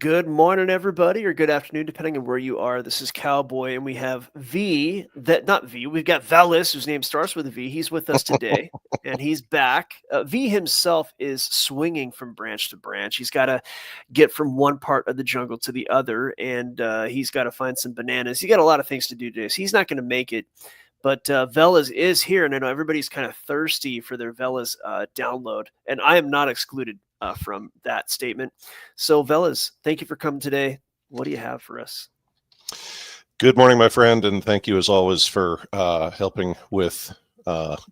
Good morning, everybody, or good afternoon, depending on where you are. This is Cowboy, and we have not V, we've got Veles, whose name starts with a V. He's with us today, and he's back. V himself is swinging from branch to branch. He's got to get from one part of the jungle to the other, and he's got to find some bananas. He got a lot of things to do today, so he's not going to make it. But Veles is here, and I know everybody's kind of thirsty for their Veles download, and I am not excluded from that statement. So, Veles, thank you for coming today. What do you have for us? Good morning, my friend, and thank you as always for helping with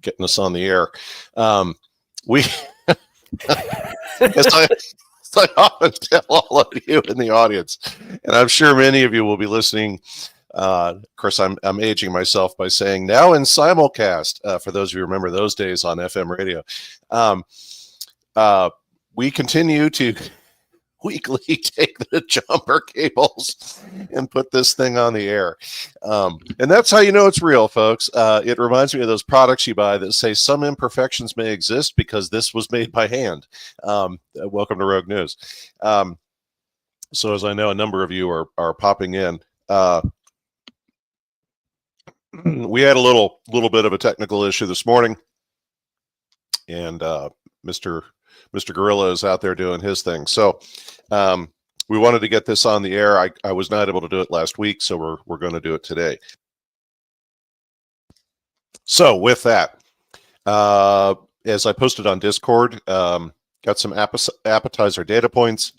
getting us on the air. We, as I often tell all of you in the audience, and I'm sure many of you will be listening. Of course, I'm aging myself by saying now in simulcast. For those of you who remember those days on FM radio, we continue to weekly take the jumper cables and put this thing on the air. And that's how you know it's real, folks. It reminds me of those products you buy that say some imperfections may exist because this was made by hand. Welcome to Rogue News. So as I know, a number of you are popping in. We had a little bit of a technical issue this morning, and Mr. Gorilla is out there doing his thing. So we wanted to get this on the air. I was not able to do it last week, so we're going to do it today. So with that, as I posted on Discord, got some appetizer data points,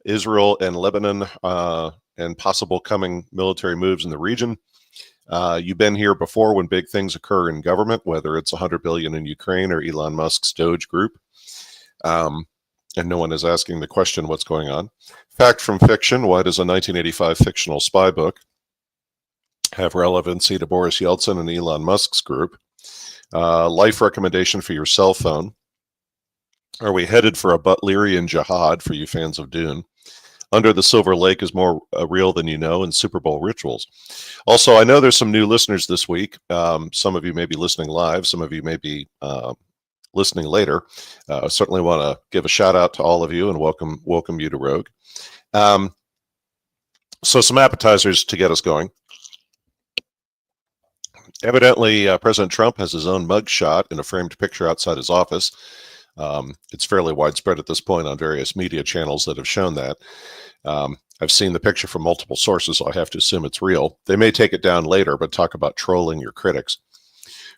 Israel and Lebanon, and possible coming military moves in the region. You've been here before when big things occur in government, whether it's $100 billion in Ukraine or Elon Musk's Doge group. And no one is asking the question, what's going on? Fact from fiction, why does a 1985 fictional spy book have relevancy to Boris Yeltsin and Elon Musk's group? Life recommendation for your cell phone. Are we headed for a Butlerian jihad for you fans of Dune? Under the Silver Lake is more real than you know, and Superbowl rituals. Also, I know there's some new listeners this week. Some of you may be listening live. Some of you may be listening later. I certainly want to give a shout out to all of you and welcome you to Rogue. So some appetizers to get us going. Evidently, President Trump has his own mugshot in a framed picture outside his office. It's fairly widespread at this point on various media channels that have shown that. I've seen the picture from multiple sources, so I have to assume it's real. They may take it down later, but talk about trolling your critics.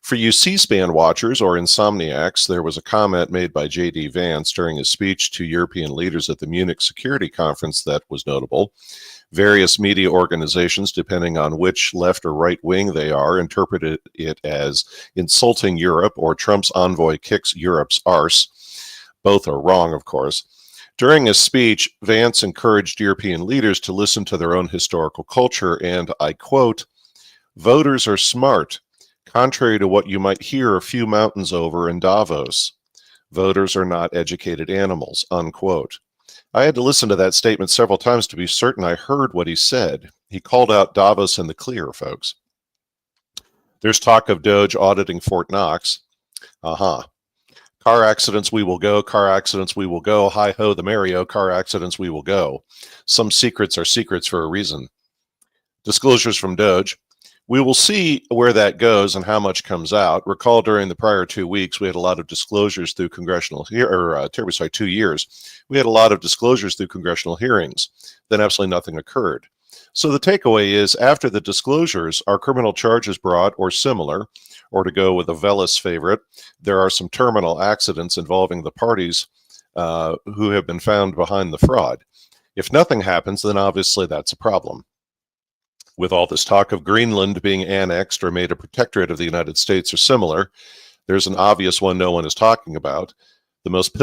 For you C-SPAN watchers or insomniacs, there was a comment made by J.D. Vance during his speech to European leaders at the Munich Security Conference that was notable. Various media organizations, depending on which left or right wing they are, interpreted it as insulting Europe or Trump's envoy kicks Europe's arse. Both are wrong, of course. During his speech, Vance encouraged European leaders to listen to their own historical culture, and I quote, "Voters are smart, contrary to what you might hear a few mountains over in Davos. Voters are not educated animals," unquote. I had to listen to that statement several times to be certain I heard what he said. He called out Davos in the clear, folks. There's talk of Doge auditing Fort Knox. Car accidents, we will go. Car accidents, we will go. Hi-ho, the Mario. Car accidents, we will go. Some secrets are secrets for a reason. Disclosures from Doge. We will see where that goes and how much comes out. Recall during the prior 2 weeks, we had a lot of disclosures through 2 years. We had a lot of disclosures through congressional hearings. Then absolutely nothing occurred. So the takeaway is, after the disclosures, are criminal charges brought or similar, or to go with a Veles favorite, there are some terminal accidents involving the parties who have been found behind the fraud. If nothing happens, then obviously that's a problem. With all this talk of Greenland being annexed or made a protectorate of the United States or similar, there's an obvious one no one is talking about. The most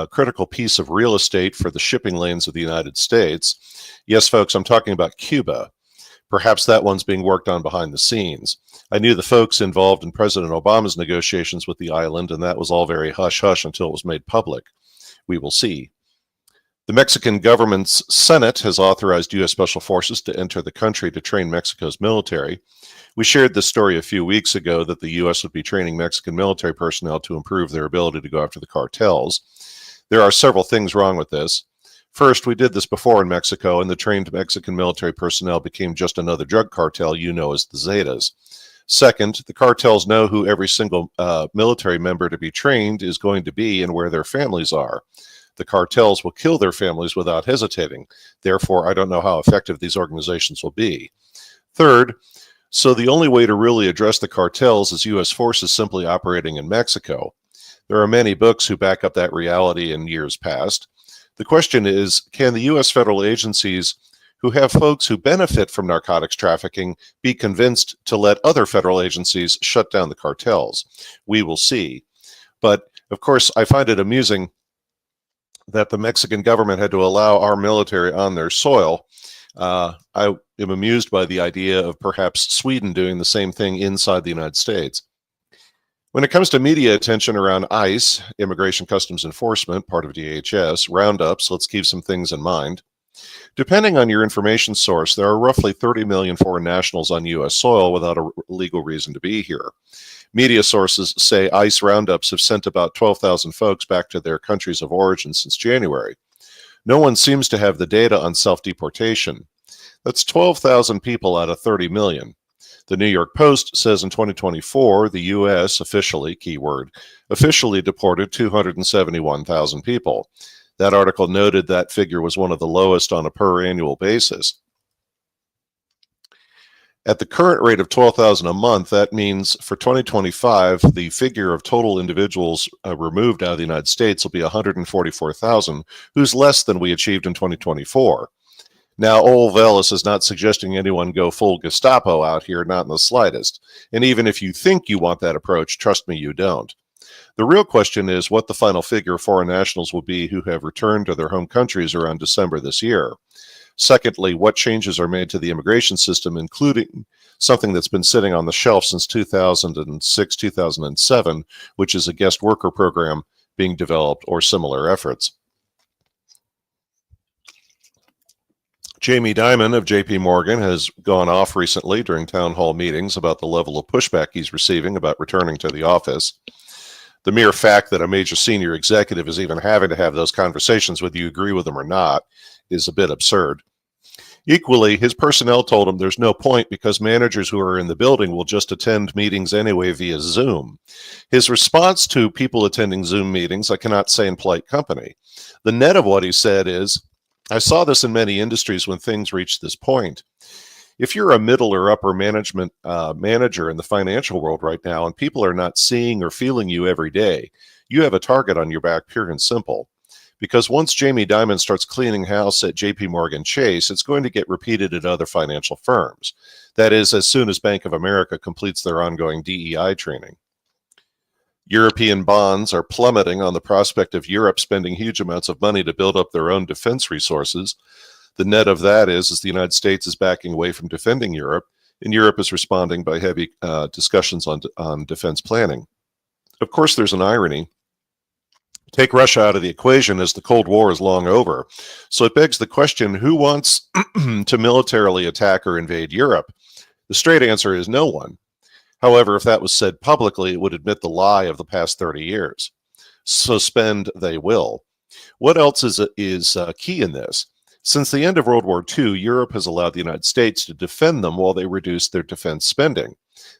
critical piece of real estate for the shipping lanes of the United States. Yes, folks, I'm talking about Cuba. Perhaps that one's being worked on behind the scenes. I knew the folks involved in President Obama's negotiations with the island, and that was all very hush-hush until it was made public. We will see. The Mexican government's Senate has authorized U.S. Special Forces to enter the country to train Mexico's military. We shared this story a few weeks ago that the U.S. would be training Mexican military personnel to improve their ability to go after the cartels. There are several things wrong with this. First, we did this before in Mexico, and the trained Mexican military personnel became just another drug cartel you know as the Zetas. Second, the cartels know who every single military member to be trained is going to be and where their families are. The cartels will kill their families without hesitating. Therefore, I don't know how effective these organizations will be. Third, so the only way to really address the cartels is U.S. forces simply operating in Mexico. There are many books who back up that reality in years past. The question is, can the U.S. federal agencies who have folks who benefit from narcotics trafficking be convinced to let other federal agencies shut down the cartels? We will see. But, of course, I find it amusing that the Mexican government had to allow our military on their soil. I am amused by the idea of perhaps Sweden doing the same thing inside the United States. When it comes to media attention around ICE, Immigration Customs Enforcement, part of DHS, roundups, let's keep some things in mind. Depending on your information source, there are roughly 30 million foreign nationals on U.S. soil without a legal reason to be here. Media sources say ICE roundups have sent about 12,000 folks back to their countries of origin since January. No one seems to have the data on self-deportation. That's 12,000 people out of 30 million. The New York Post says in 2024, the U.S. officially, keyword, officially deported 271,000 people. That article noted that figure was one of the lowest on a per annual basis. At the current rate of 12,000 a month, that means for 2025, the figure of total individuals removed out of the United States will be 144,000, who's less than we achieved in 2024. Now, old Veles is not suggesting anyone go full Gestapo out here, not in the slightest. And even if you think you want that approach, trust me, you don't. The real question is what the final figure of foreign nationals will be who have returned to their home countries around December this year. Secondly, what changes are made to the immigration system, including something that's been sitting on the shelf since 2006, 2007, which is a guest worker program being developed or similar efforts. Jamie Dimon of J.P. Morgan has gone off recently during town hall meetings about the level of pushback he's receiving about returning to the office. The mere fact that a major senior executive is even having to have those conversations, whether you agree with them or not, is a bit absurd. Equally, his personnel told him there's no point because managers who are in the building will just attend meetings anyway via Zoom. His response to people attending Zoom meetings, I cannot say in polite company. The net of what he said is, I saw this in many industries when things reach this point. If you're a middle or upper management manager in the financial world right now and people are not seeing or feeling you every day, you have a target on your back, pure and simple. Because once Jamie Dimon starts cleaning house at JP Morgan Chase, it's going to get repeated at other financial firms. That is, as soon as Bank of America completes their ongoing DEI training. European bonds are plummeting on the prospect of Europe spending huge amounts of money to build up their own defense resources. The net of that is the United States is backing away from defending Europe, and Europe is responding by heavy discussions on defense planning. Of course, there's an irony. Take Russia out of the equation as the Cold War is long over. So it begs the question, who wants to militarily attack or invade Europe? The straight answer is no one. However, if that was said publicly, it would admit the lie of the past 30 years. So spend they will. What else is key in this? Since the end of World War II, Europe has allowed the United States to defend them while they reduced their defense spending.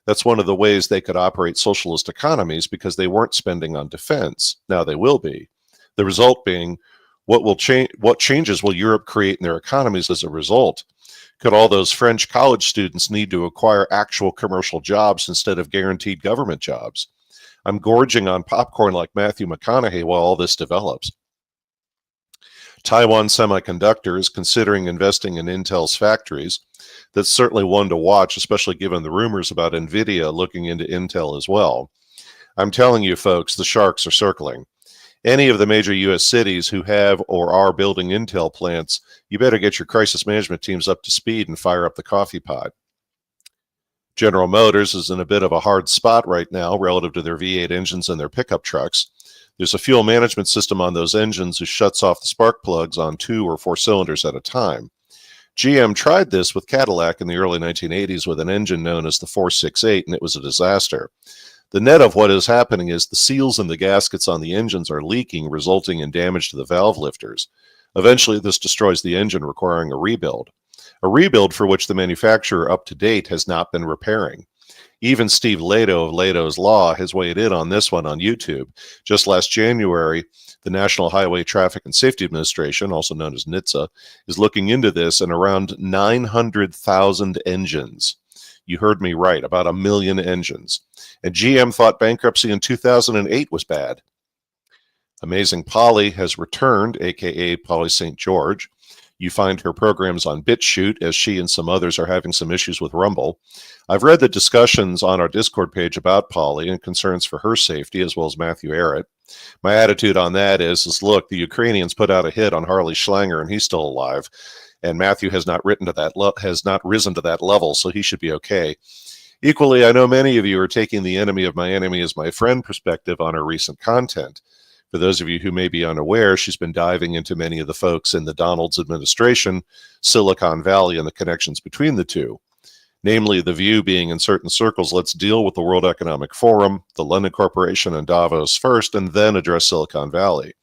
That's one of the ways they could operate socialist economies because they weren't spending on defense. Now they will be. The result being, what changes will Europe create in their economies as a result? Could all those French college students need to acquire actual commercial jobs instead of guaranteed government jobs? I'm gorging on popcorn like Matthew McConaughey while all this develops. Taiwan Semiconductor is considering investing in Intel's factories. That's certainly one to watch, especially given the rumors about NVIDIA looking into Intel as well. I'm telling you, folks, the sharks are circling. Any of the major U.S. cities who have or are building Intel plants, you better get your crisis management teams up to speed and fire up the coffee pot. General Motors is in a bit of a hard spot right now relative to their V8 engines and their pickup trucks. There's a fuel management system on those engines who shuts off the spark plugs on 2 or 4 cylinders at a time. GM tried this with Cadillac in the early 1980s with an engine known as the 468, and it was a disaster. The net of what is happening is the seals and the gaskets on the engines are leaking, resulting in damage to the valve lifters. Eventually, this destroys the engine, requiring a rebuild for which the manufacturer up to date has not been repairing. Even Steve Lado of Lado's Law has weighed in on this one on YouTube. Just last January, the National Highway Traffic and Safety Administration, also known as NHTSA, is looking into this, and around 900,000 engines. You heard me right, about 1 million engines. And GM thought bankruptcy in 2008 was bad. Amazing Polly has returned, aka Polly St. George. You find her programs on BitChute, as she and some others are having some issues with Rumble. I've read the discussions on our Discord page about Polly and concerns for her safety, as well as Matthew Arrett. My attitude on that is look, the Ukrainians put out a hit on Harley Schlanger, and he's still alive. And Matthew has not risen to that level, so he should be okay. Equally, I know many of you are taking the enemy of my enemy is my friend perspective on her recent content. For those of you who may be unaware, she's been diving into many of the folks in the Donald's administration, Silicon Valley, and the connections between the two. Namely, the view being in certain circles, let's deal with the World Economic Forum, the London Corporation, and Davos first, and then address Silicon Valley.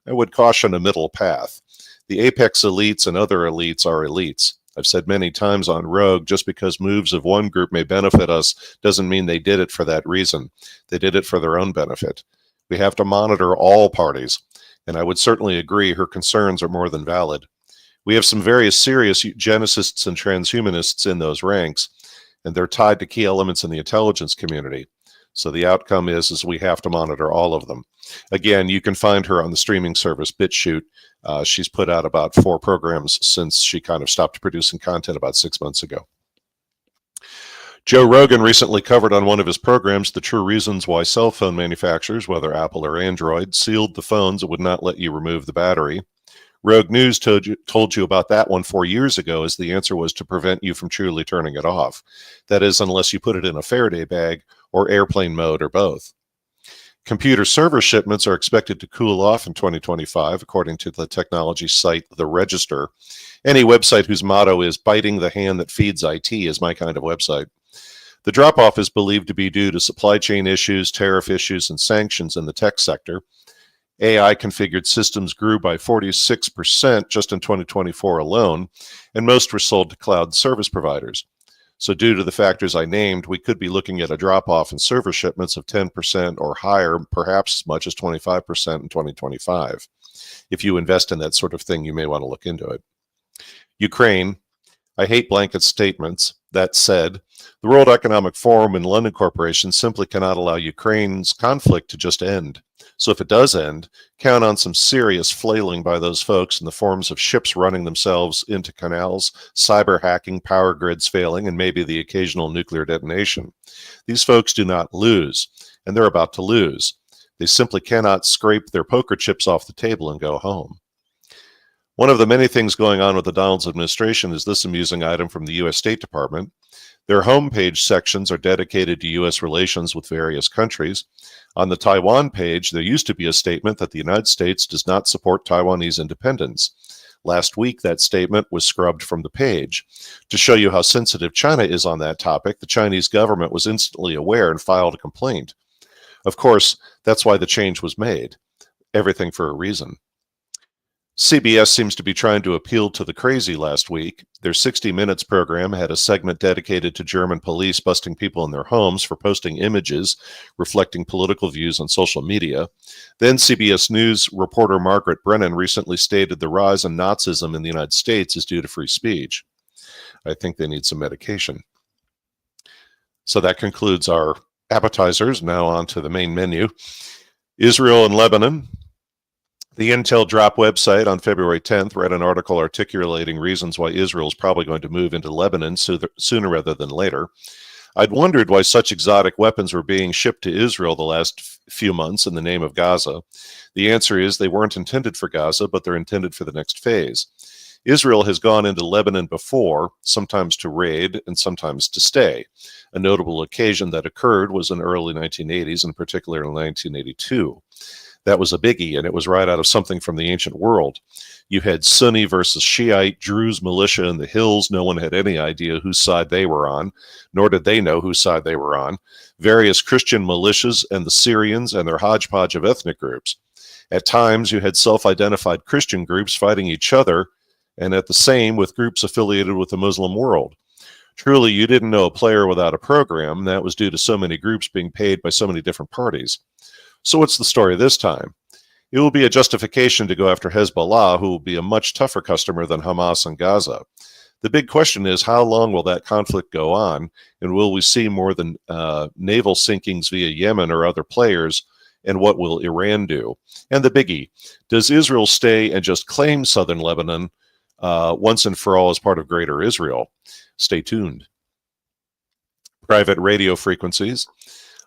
I would caution a middle path. The apex elites and other elites are elites. I've said many times on Rogue, just because moves of one group may benefit us doesn't mean they did it for that reason. They did it for their own benefit. We have to monitor all parties, and I would certainly agree her concerns are more than valid. We have some very serious eugenicists and transhumanists in those ranks, and they're tied to key elements in the intelligence community. So the outcome is we have to monitor all of them. Again, you can find her on the streaming service BitChute. She's put out about 4 programs since she kind of stopped producing content about 6 months ago. Joe Rogan recently covered on one of his programs the true reasons why cell phone manufacturers, whether Apple or Android, sealed the phones and would not let you remove the battery. Rogue News told you about that one 4 years ago, as the answer was to prevent you from truly turning it off. That is, unless you put it in a Faraday bag or airplane mode or both. Computer server shipments are expected to cool off in 2025, according to the technology site The Register. Any website whose motto is biting the hand that feeds IT is my kind of website. The drop-off is believed to be due to supply chain issues, tariff issues, and sanctions in the tech sector. AI-configured systems grew by 46% just in 2024 alone, and most were sold to cloud service providers. So due to the factors I named, we could be looking at a drop-off in server shipments of 10% or higher, perhaps as much as 25% in 2025. If you invest in that sort of thing, you may want to look into it. Ukraine. I hate blanket statements. That said, the World Economic Forum and London Corporation simply cannot allow Ukraine's conflict to just end. So if it does end, count on some serious flailing by those folks in the forms of ships running themselves into canals, cyber hacking, power grids failing, and maybe the occasional nuclear detonation. These folks do not lose, and they're about to lose. They simply cannot scrape their poker chips off the table and go home. One of the many things going on with the Donald's administration is this amusing item from the U.S. State Department. Their homepage sections are dedicated to U.S. relations with various countries. On the Taiwan page, there used to be a statement that the United States does not support Taiwanese independence. Last week, that statement was scrubbed from the page. To show you how sensitive China is on that topic, the Chinese government was instantly aware and filed a complaint. Of course, that's why the change was made. Everything for a reason. CBS seems to be trying to appeal to the crazy last week. Their 60 Minutes program had a segment dedicated to German police busting people in their homes for posting images reflecting political views on social media. Then CBS News reporter Margaret Brennan recently stated the rise in Nazism in the United States is due to free speech. I think they need some medication. So that concludes our appetizers. Now on to the main menu. Israel and Lebanon. The Intel Drop website on February 10th read an article articulating reasons why Israel is probably going to move into Lebanon sooner rather than later. I'd wondered why such exotic weapons were being shipped to Israel the last few months in the name of Gaza. The answer is they weren't intended for Gaza, but they're intended for the next phase. Israel has gone into Lebanon before, sometimes to raid and sometimes to stay. A notable occasion that occurred was in the early 1980s, in particular in 1982. That was a biggie, and it was right out of something from the ancient world. You had Sunni versus Shiite, Druze militia in the hills. No one had any idea whose side they were on, nor did they know whose side they were on. Various Christian militias and the Syrians and their hodgepodge of ethnic groups. At times, you had self-identified Christian groups fighting each other, and at the same with groups affiliated with the Muslim world. Truly, you didn't know a player without a program. That was due to so many groups being paid by so many different parties. So what's the story this time? It will be a justification to go after Hezbollah, who will be a much tougher customer than Hamas and Gaza. The big question is, how long will that conflict go on, and will we see more than naval sinkings via Yemen or other players, and what will Iran do? And the biggie, does Israel stay and just claim southern Lebanon once and for all as part of greater Israel? Stay tuned. Private radio frequencies.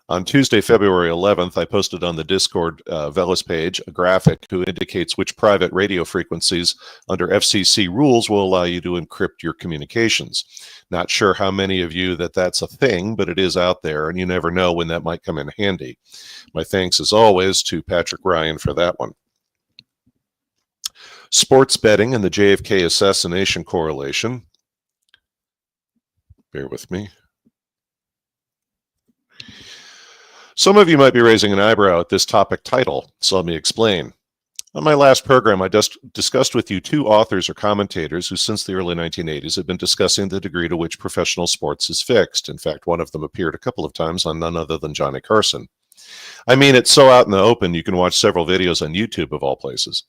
On Tuesday, February 11th, I posted on the Discord Veles page a graphic who indicates which private radio frequencies under FCC rules will allow you to encrypt your communications. Not sure how many of you that's a thing, but it is out there, and you never know when that might come in handy. My thanks, as always, to Patrick Ryan for that one. Sports betting and the JFK assassination correlation. Bear with me. Some of you might be raising an eyebrow at this topic title, so let me explain. On my last program, I discussed with you two authors or commentators who since the early 1980s have been discussing the degree to which professional sports is fixed. In fact, one of them appeared a couple of times on none other than Johnny Carson. I mean, it's so out in the open, you can watch several videos on YouTube of all places.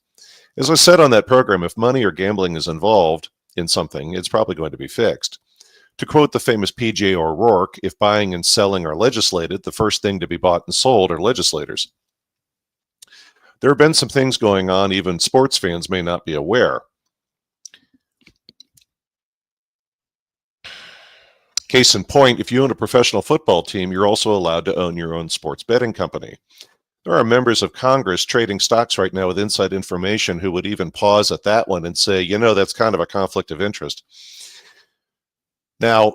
As I said on that program, if money or gambling is involved in something, it's probably going to be fixed. To quote the famous P.J. O'Rourke, if buying and selling are legislated, the first thing to be bought and sold are legislators. There have been some things going on even sports fans may not be aware. Case in point, if you own a professional football team, you're also allowed to own your own sports betting company. There are members of Congress trading stocks right now with inside information who would even pause at that one and say, you know, that's kind of a conflict of interest. Now,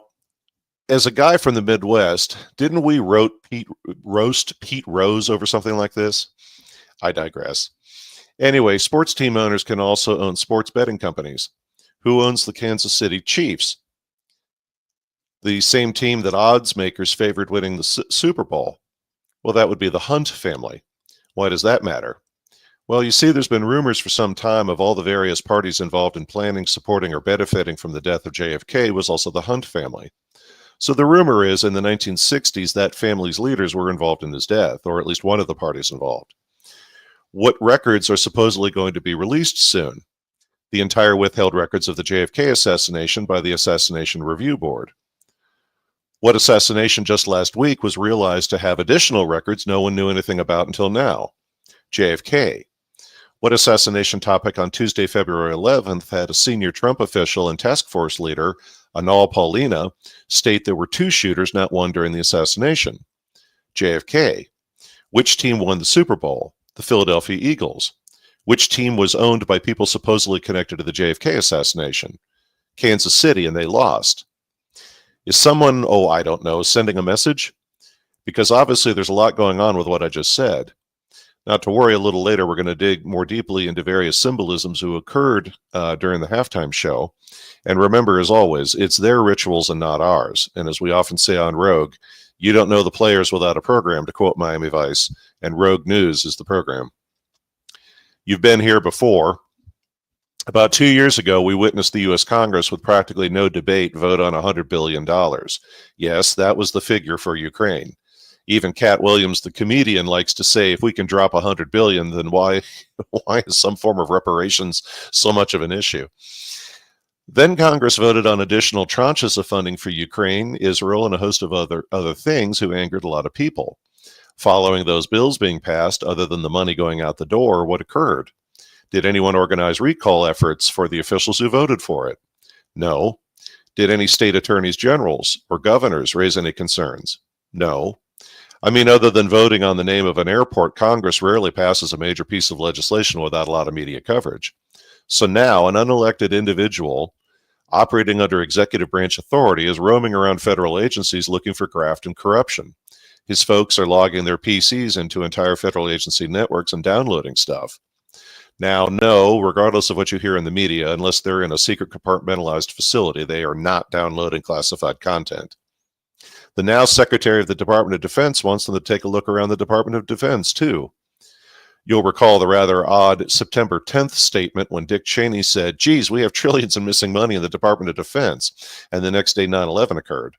as a guy from the Midwest, didn't we roast Pete Rose over something like this? I digress. Anyway, sports team owners can also own sports betting companies. Who owns the Kansas City Chiefs? The same team that odds makers favored winning the Super Bowl. Well, that would be the Hunt family. Why does that matter? Well, you see, there's been rumors for some time of all the various parties involved in planning, supporting, or benefiting from the death of JFK was also the Hunt family. So the rumor is in the 1960s that family's leaders were involved in his death, or at least one of the parties involved. What records are supposedly going to be released soon? The entire withheld records of the JFK assassination by the Assassination Review Board. What assassination just last week was realized to have additional records no one knew anything about until now? JFK. What assassination topic on Tuesday, February 11th had a senior Trump official and task force leader, Anal Paulina, state there were two shooters, not one, during the assassination? JFK. Which team won the Super Bowl? The Philadelphia Eagles. Which team was owned by people supposedly connected to the JFK assassination? Kansas City, and they lost. Is someone, I don't know, sending a message? Because obviously there's a lot going on with what I just said. Not to worry, a little later we're going to dig more deeply into various symbolisms who occurred during the halftime show. And remember, as always, it's their rituals and not ours. And as we often say on Rogue, you don't know the players without a program, to quote Miami Vice, and Rogue News is the program. You've been here before. About 2 years ago, we witnessed the U.S. Congress with practically no debate vote on $100 billion. Yes, that was the figure for Ukraine. Even Cat Williams, the comedian, likes to say, if we can drop $100 billion, then why is some form of reparations so much of an issue? Then Congress voted on additional tranches of funding for Ukraine, Israel, and a host of other things who angered a lot of people. Following those bills being passed, other than the money going out the door, what occurred? Did anyone organize recall efforts for the officials who voted for it? No. Did any state attorneys generals or governors raise any concerns? No. I mean, other than voting on the name of an airport, Congress rarely passes a major piece of legislation without a lot of media coverage. So now an unelected individual operating under executive branch authority is roaming around federal agencies looking for graft and corruption. His folks are logging their PCs into entire federal agency networks and downloading stuff. Now, no, regardless of what you hear in the media, unless they're in a secret compartmentalized facility, they are not downloading classified content. The now Secretary of the Department of Defense wants them to take a look around the Department of Defense, too. You'll recall the rather odd September 10th statement when Dick Cheney said, geez, we have trillions in missing money in the Department of Defense, and the next day 9/11 occurred.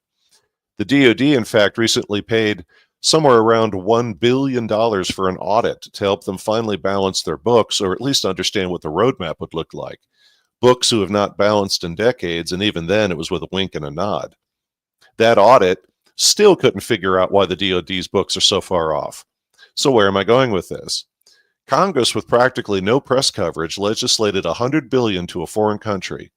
The DoD, in fact, recently paid somewhere around $1 billion for an audit to help them finally balance their books, or at least understand what the roadmap would look like. Books who have not balanced in decades, and even then it was with a wink and a nod. That audit still couldn't figure out why the DoD's books are so far off. So where am I going with this? Congress, with practically no press coverage, legislated $100 billion to a foreign country.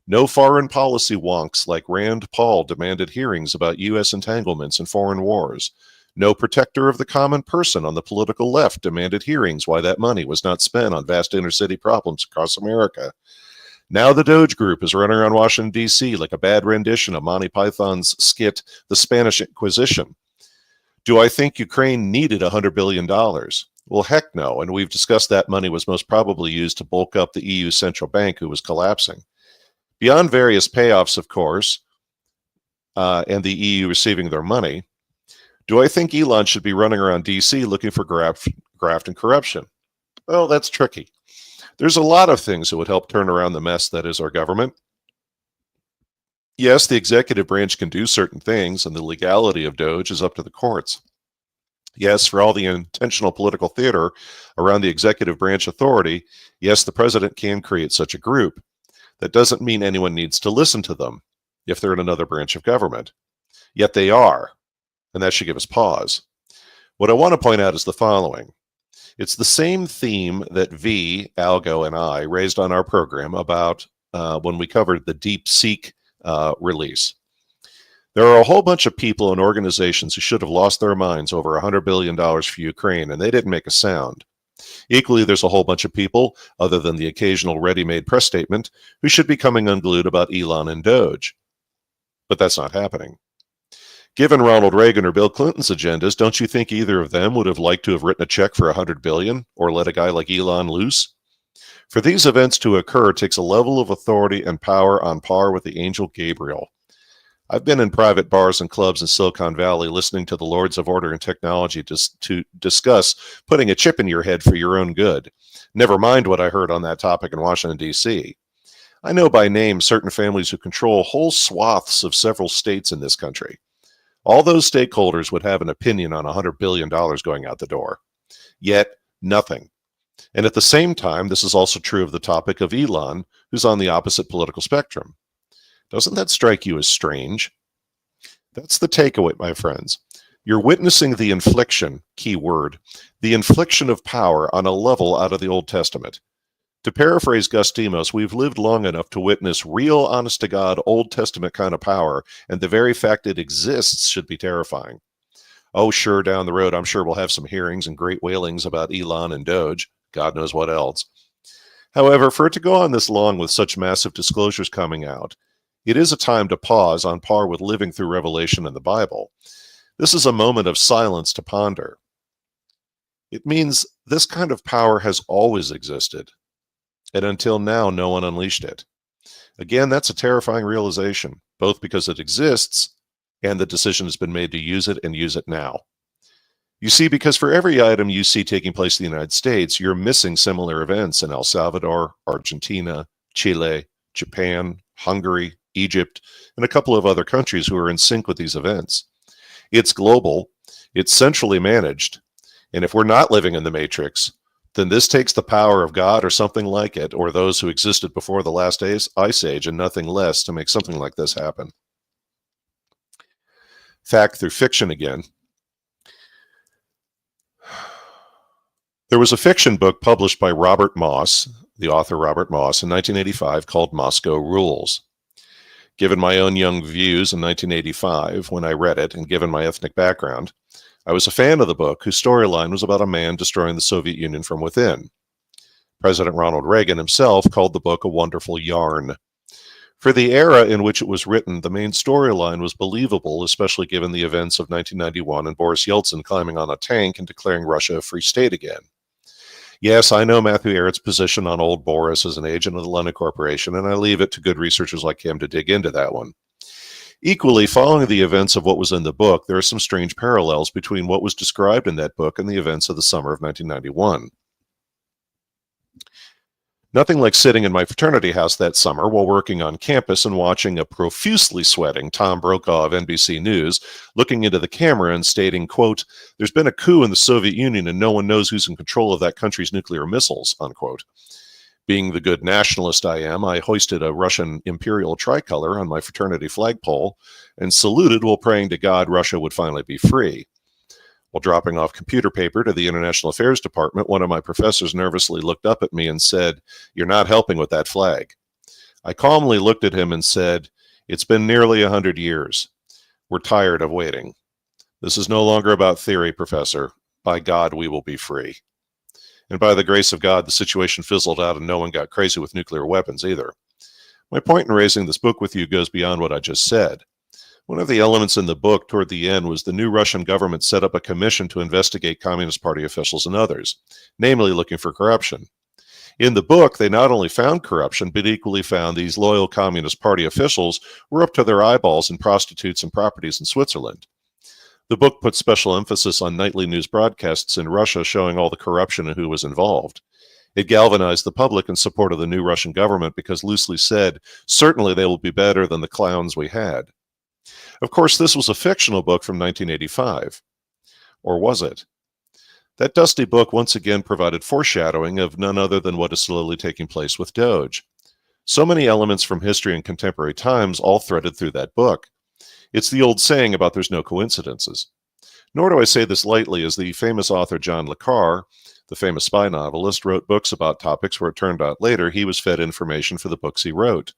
No foreign policy wonks like Rand Paul demanded hearings about U.S. entanglements in foreign wars. No protector of the common person on the political left demanded hearings why that money was not spent on vast inner-city problems across America. Now the Doge Group is running around Washington, D.C. like a bad rendition of Monty Python's skit, The Spanish Inquisition. Do I think Ukraine needed $100 billion? Well, heck no, and we've discussed that money was most probably used to bulk up the EU central bank who was collapsing. Beyond various payoffs, of course, and the EU receiving their money, do I think Elon should be running around D.C. looking for graft and corruption? Well, that's tricky. There's a lot of things that would help turn around the mess that is our government. Yes, the executive branch can do certain things, and the legality of Doge is up to the courts. Yes, for all the intentional political theater around the executive branch authority, yes, the president can create such a group. That doesn't mean anyone needs to listen to them if they're in another branch of government. Yet they are, and that should give us pause. What I want to point out is the following. It's the same theme that V, Algo, and I raised on our program about when we covered the DeepSeek release. There are a whole bunch of people and organizations who should have lost their minds over $100 billion for Ukraine, and they didn't make a sound. Equally, there's a whole bunch of people, other than the occasional ready-made press statement, who should be coming unglued about Elon and Doge. But that's not happening. Given Ronald Reagan or Bill Clinton's agendas, don't you think either of them would have liked to have written a check for $100 billion or let a guy like Elon loose? For these events to occur takes a level of authority and power on par with the angel Gabriel. I've been in private bars and clubs in Silicon Valley listening to the Lords of Order and Technology to discuss putting a chip in your head for your own good. Never mind what I heard on that topic in Washington, D.C. I know by name certain families who control whole swaths of several states in this country. All those stakeholders would have an opinion on $100 billion going out the door. Yet, nothing. And at the same time, this is also true of the topic of Elon, who's on the opposite political spectrum. Doesn't that strike you as strange? That's the takeaway, my friends. You're witnessing the infliction, key word, the infliction of power on a level out of the Old Testament. To paraphrase Gus Demos, we've lived long enough to witness real, honest-to-God, Old Testament kind of power, and the very fact it exists should be terrifying. Oh, sure, down the road, I'm sure we'll have some hearings and great wailings about Elon and Doge, God knows what else. However, for it to go on this long with such massive disclosures coming out, it is a time to pause on par with living through Revelation and the Bible. This is a moment of silence to ponder. It means this kind of power has always existed, and until now, no one unleashed it. Again, that's a terrifying realization, both because it exists and the decision has been made to use it and use it now. You see, because for every item you see taking place in the United States, you're missing similar events in El Salvador, Argentina, Chile, Japan, Hungary, Egypt, and a couple of other countries who are in sync with these events. It's global, it's centrally managed, and if we're not living in the Matrix, then this takes the power of God or something like it, or those who existed before the last ice age and nothing less to make something like this happen. Fact through fiction again. There was a fiction book published by Robert Moss, the author Robert Moss, in 1985 called Moscow Rules. Given my own young views in 1985 when I read it, and given my ethnic background, I was a fan of the book whose storyline was about a man destroying the Soviet Union from within. President Ronald Reagan himself called the book a wonderful yarn. For the era in which it was written, the main storyline was believable, especially given the events of 1991 and Boris Yeltsin climbing on a tank and declaring Russia a free state again. Yes, I know Matthew Ehret's position on old Boris as an agent of the London Corporation, and I leave it to good researchers like him to dig into that one. Equally, following the events of what was in the book, there are some strange parallels between what was described in that book and the events of the summer of 1991. Nothing like sitting in my fraternity house that summer while working on campus and watching a profusely sweating Tom Brokaw of NBC News looking into the camera and stating, quote, "There's been a coup in the Soviet Union and no one knows who's in control of that country's nuclear missiles," unquote. Being the good nationalist I am, I hoisted a Russian imperial tricolor on my fraternity flagpole and saluted while praying to God Russia would finally be free. While dropping off computer paper to the International Affairs Department, one of my professors nervously looked up at me and said, "You're not helping with that flag." I calmly looked at him and said, "It's been nearly 100 years. We're tired of waiting. This is no longer about theory, Professor. By God, we will be free." And by the grace of God, the situation fizzled out and no one got crazy with nuclear weapons either. My point in raising this book with you goes beyond what I just said. One of the elements in the book toward the end was the new Russian government set up a commission to investigate Communist Party officials and others, namely looking for corruption. In the book, they not only found corruption, but equally found these loyal Communist Party officials were up to their eyeballs in prostitutes and properties in Switzerland. The book puts special emphasis on nightly news broadcasts in Russia showing all the corruption and who was involved. It galvanized the public in support of the new Russian government because, loosely said, certainly they will be better than the clowns we had. Of course, this was a fictional book from 1985. Or was it? That dusty book once again provided foreshadowing of none other than what is slowly taking place with Doge. So many elements from history and contemporary times all threaded through that book. It's the old saying about there's no coincidences. Nor do I say this lightly, as the famous author John le Carre, the famous spy novelist, wrote books about topics where it turned out later he was fed information for the books he wrote.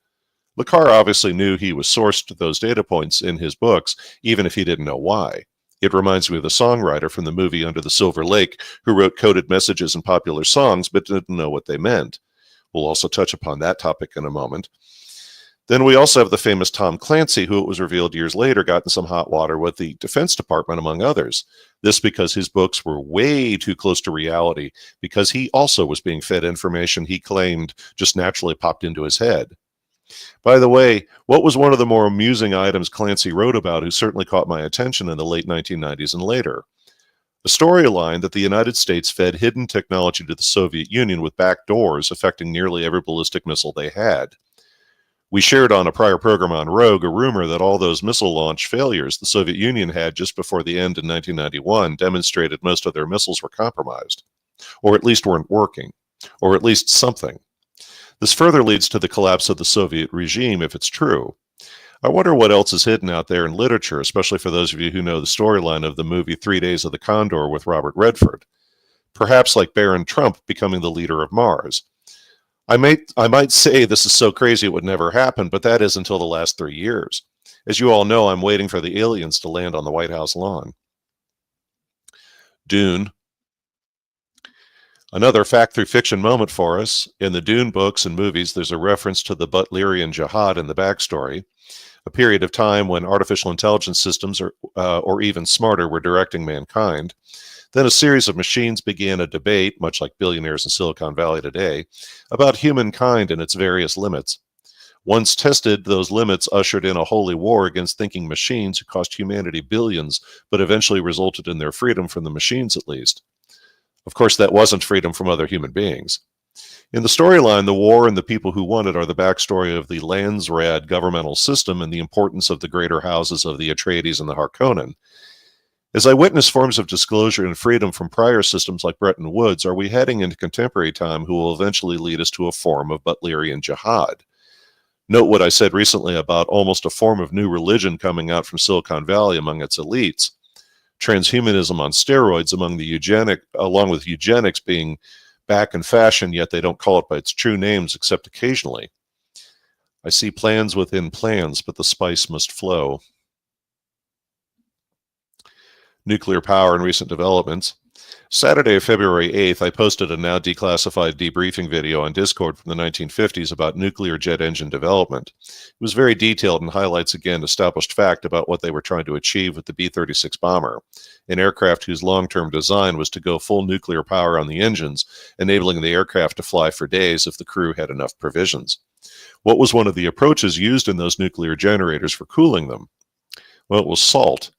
Le Carre obviously knew he was sourced those data points in his books, even if he didn't know why. It reminds me of the songwriter from the movie Under the Silver Lake who wrote coded messages in popular songs but didn't know what they meant. We'll also touch upon that topic in a moment. Then we also have the famous Tom Clancy, who it was revealed years later got in some hot water with the Defense Department, among others. This because his books were way too close to reality, because he also was being fed information he claimed just naturally popped into his head. By the way, what was one of the more amusing items Clancy wrote about, who certainly caught my attention in the late 1990s and later? A storyline that the United States fed hidden technology to the Soviet Union with back doors affecting nearly every ballistic missile they had. We shared on a prior program on Rogue a rumor that all those missile launch failures the Soviet Union had just before the end in 1991 demonstrated most of their missiles were compromised, or at least weren't working, or at least something. This further leads to the collapse of the Soviet regime if it's true. I wonder what else is hidden out there in literature, especially for those of you who know the storyline of the movie 3 Days of the Condor with Robert Redford. Perhaps like Baron Trump becoming the leader of Mars. I might say this is so crazy it would never happen, but that is until the last 3 years. As you all know, I'm waiting for the aliens to land on the White House lawn. Dune. Another fact-through-fiction moment for us. In the Dune books and movies, there's a reference to the Butlerian Jihad in the backstory, a period of time when artificial intelligence systems, or even smarter, were directing mankind. Then a series of machines began a debate, much like billionaires in Silicon Valley today, about humankind and its various limits. Once tested, those limits ushered in a holy war against thinking machines who cost humanity billions, but eventually resulted in their freedom from the machines at least. Of course, that wasn't freedom from other human beings. In the storyline, the war and the people who won it are the backstory of the Landsraad governmental system and the importance of the greater houses of the Atreides and the Harkonnen. As I witness forms of disclosure and freedom from prior systems like Bretton Woods, are we heading into contemporary time who will eventually lead us to a form of Butlerian Jihad? Note what I said recently about almost a form of new religion coming out from Silicon Valley among its elites. Transhumanism on steroids along with eugenics being back in fashion, yet they don't call it by its true names except occasionally. I see plans within plans, but the spice must flow. Nuclear power and recent developments. Saturday, February 8th, I posted a now declassified debriefing video on Discord from the 1950s about nuclear jet engine development. It was very detailed and highlights again established fact about what they were trying to achieve with the B-36 bomber, an aircraft whose long-term design was to go full nuclear power on the engines, enabling the aircraft to fly for days if the crew had enough provisions. What was one of the approaches used in those nuclear generators for cooling them? Well, it was salt.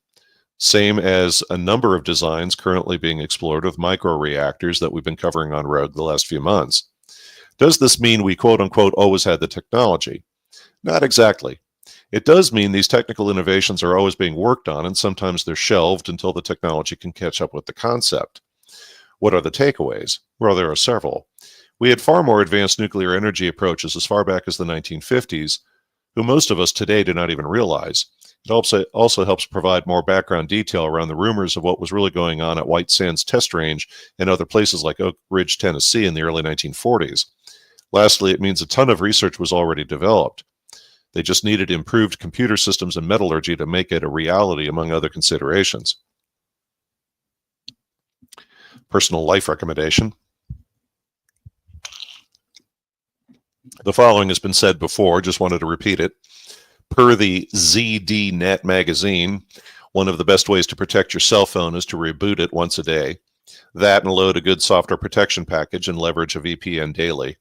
Same as a number of designs currently being explored with microreactors that we've been covering on Rogue the last few months. Does this mean we quote unquote always had the technology? Not exactly. It does mean these technical innovations are always being worked on, and sometimes they're shelved until the technology can catch up with the concept. What are the takeaways? Well, there are several. We had far more advanced nuclear energy approaches as far back as the 1950s, who most of us today do not even realize. It also helps provide more background detail around the rumors of what was really going on at White Sands Test Range and other places like Oak Ridge, Tennessee in the early 1940s. Lastly, it means a ton of research was already developed. They just needed improved computer systems and metallurgy to make it a reality, among other considerations. Personal life recommendation. The following has been said before, just wanted to repeat it. Per the ZDNet magazine, one of the best ways to protect your cell phone is to reboot it once a day. That and load a good software protection package and leverage a VPN daily.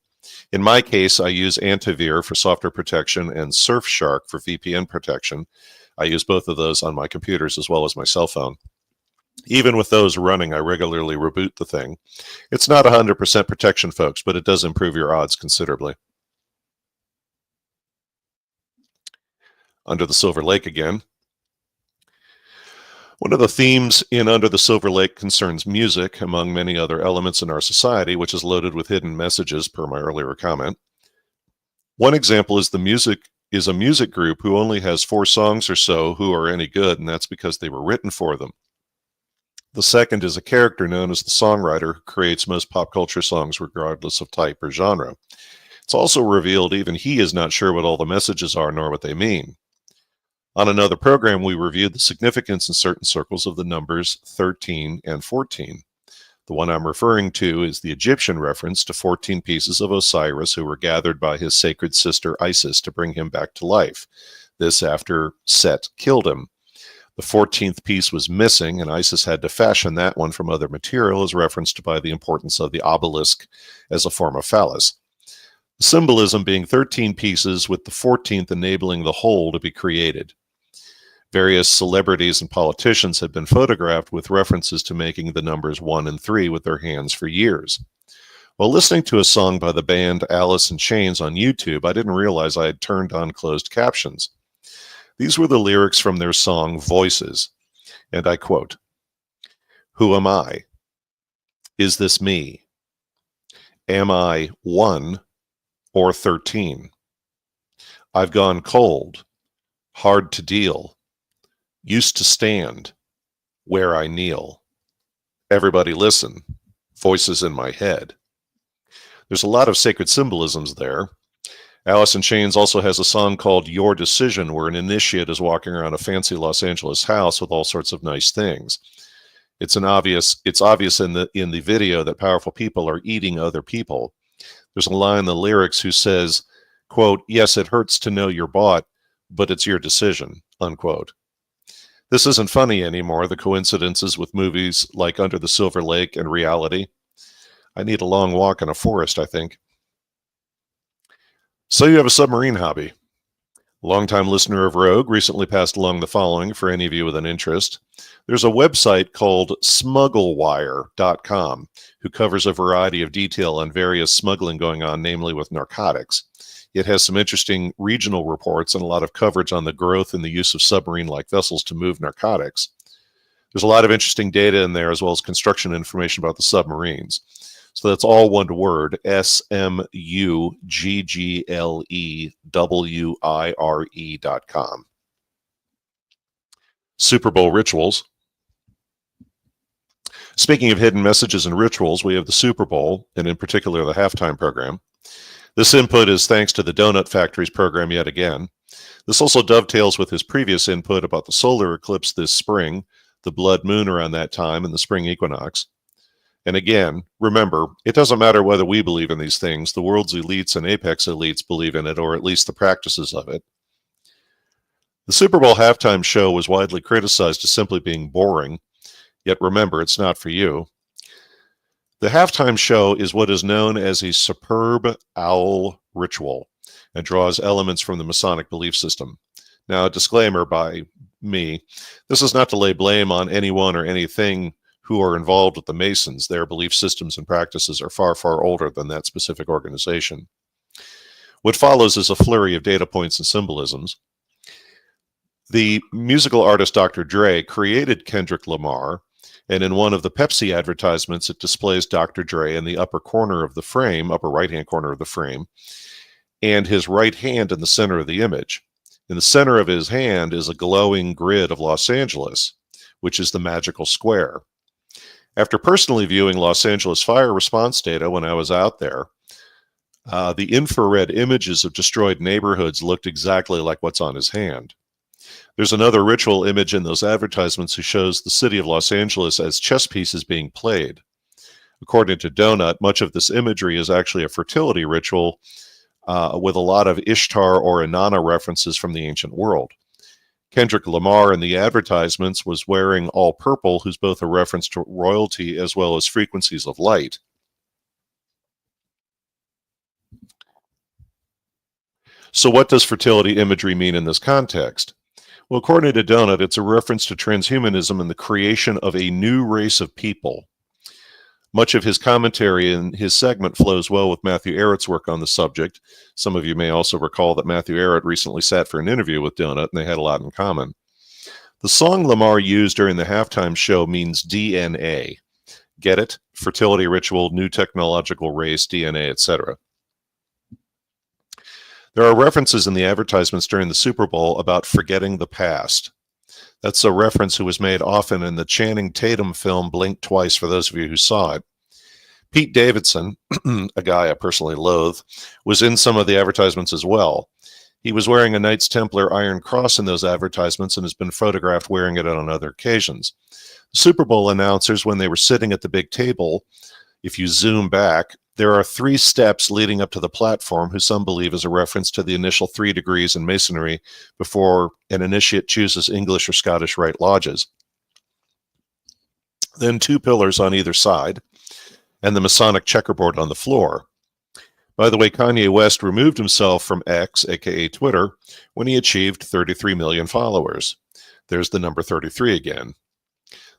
In my case, I use Antivir for software protection and Surfshark for VPN protection. I use both of those on my computers as well as my cell phone. Even with those running, I regularly reboot the thing. It's not 100% protection, folks, but it does improve your odds considerably. Under the Silver Lake again. One of the themes in Under the Silver Lake concerns music, among many other elements in our society, which is loaded with hidden messages, per my earlier comment. One example is a music group who only has 4 songs or so who are any good, and that's because they were written for them. The second is a character known as the songwriter who creates most pop culture songs regardless of type or genre. It's also revealed even he is not sure what all the messages are nor what they mean. On another program, we reviewed the significance in certain circles of the numbers 13 and 14. The one I'm referring to is the Egyptian reference to 14 pieces of Osiris who were gathered by his sacred sister Isis to bring him back to life. This after Set killed him. The 14th piece was missing, and Isis had to fashion that one from other material as referenced by the importance of the obelisk as a form of phallus. The symbolism being 13 pieces with the 14th enabling the whole to be created. Various celebrities and politicians have been photographed with references to making the numbers 1 and 3 with their hands for years. While listening to a song by the band Alice in Chains on YouTube, I didn't realize I had turned on closed captions. These were the lyrics from their song Voices, and I quote, "Who am I? Is this me? Am I 1 or 13? I've gone cold, hard to deal, used to stand where I kneel. Everybody listen, voices in my head." There's a lot of sacred symbolisms there. Alice in Chains also has a song called Your Decision, where an initiate is walking around a fancy Los Angeles house with all sorts of nice things. It's obvious in the video that powerful people are eating other people. There's a line in the lyrics who says, quote, "Yes, it hurts to know you're bought, but it's your decision," unquote. This isn't funny anymore, the coincidences with movies like Under the Silver Lake and reality. I need a long walk in a forest, I think. So you have a submarine hobby. A longtime listener of Rogue recently passed along the following for any of you with an interest. There's a website called smugglewire.com who covers a variety of detail on various smuggling going on, namely with narcotics. It has some interesting regional reports and a lot of coverage on the growth and the use of submarine-like vessels to move narcotics. There's a lot of interesting data in there as well as construction information about the submarines. So that's all one word, SMUGGLEWIRE.com. Super Bowl rituals. Speaking of hidden messages and rituals, we have the Super Bowl, and in particular the halftime program. This input is thanks to the Donut Factory's program yet again. This also dovetails with his previous input about the solar eclipse this spring, the blood moon around that time, and the spring equinox. And again, remember, it doesn't matter whether we believe in these things. The world's elites and apex elites believe in it, or at least the practices of it. The Super Bowl halftime show was widely criticized as simply being boring, yet remember, it's not for you. The halftime show is what is known as a superb owl ritual and draws elements from the Masonic belief system. Now, a disclaimer by me, this is not to lay blame on anyone or anything who are involved with the Masons. Their belief systems and practices are far, far older than that specific organization. What follows is a flurry of data points and symbolisms. The musical artist Dr. Dre created Kendrick Lamar, and in one of the Pepsi advertisements, it displays Dr. Dre in the upper corner of the frame, upper right-hand corner of the frame, and his right hand in the center of the image. In the center of his hand is a glowing grid of Los Angeles, which is the magical square. After personally viewing Los Angeles fire response data when I was out there, the infrared images of destroyed neighborhoods looked exactly like what's on his hand. There's another ritual image in those advertisements who shows the city of Los Angeles as chess pieces being played. According to Donut, much of this imagery is actually a fertility ritual with a lot of Ishtar or Inanna references from the ancient world. Kendrick Lamar in the advertisements was wearing all purple, who's both a reference to royalty as well as frequencies of light. So what does fertility imagery mean in this context? Well, according to Donut, it's a reference to transhumanism and the creation of a new race of people. Much of his commentary in his segment flows well with Matthew Ehret's work on the subject. Some of you may also recall that Matthew Ehret recently sat for an interview with Donut, and they had a lot in common. The song Lamar used during the halftime show means DNA. Get it? Fertility ritual, new technological race, DNA, etc. There are references in the advertisements during the Super Bowl about forgetting the past. That's a reference who was made often in the Channing Tatum film Blink Twice, for those of you who saw it. Pete Davidson, a guy I personally loathe, was in some of the advertisements as well. He was wearing a Knights Templar Iron Cross in those advertisements and has been photographed wearing it on other occasions. Super Bowl announcers, when they were sitting at the big table, if you zoom back, there are 3 steps leading up to the platform, who some believe is a reference to the initial 3 degrees in Masonry before an initiate chooses English or Scottish Rite lodges. Then 2 pillars on either side, and the Masonic checkerboard on the floor. By the way, Kanye West removed himself from X, aka Twitter, when he achieved 33 million followers. There's the number 33 again.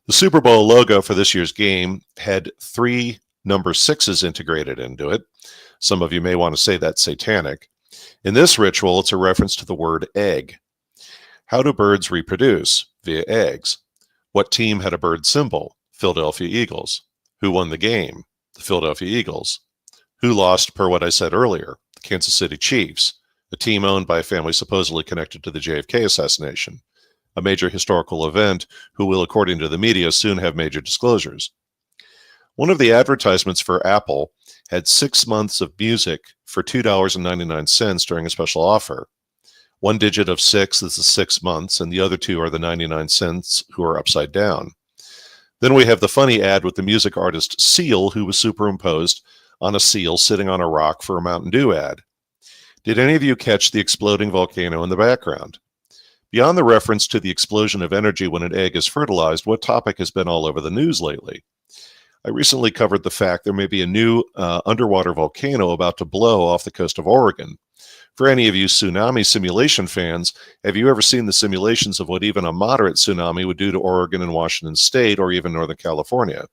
The Super Bowl logo for this year's game had 3 number 6s integrated into it. Some of you may want to say that's satanic. In this ritual, it's a reference to the word egg. How do birds reproduce? Via eggs. What team had a bird symbol? Philadelphia Eagles. Who won the game? The Philadelphia Eagles. Who lost, per what I said earlier? The Kansas City Chiefs, a team owned by a family supposedly connected to the JFK assassination, a major historical event who will, according to the media, soon have major disclosures. One of the advertisements for Apple had 6 months of music for $2.99 during a special offer. 1 digit of 6 is the 6 months, and the other 2 are the 99 cents who are upside down. Then we have the funny ad with the music artist Seal, who was superimposed on a seal sitting on a rock for a Mountain Dew ad. Did any of you catch the exploding volcano in the background? Beyond the reference to the explosion of energy when an egg is fertilized, what topic has been all over the news lately? I recently covered the fact there may be a new underwater volcano about to blow off the coast of Oregon. For any of you tsunami simulation fans, have you ever seen the simulations of what even a moderate tsunami would do to Oregon and Washington State or even Northern California?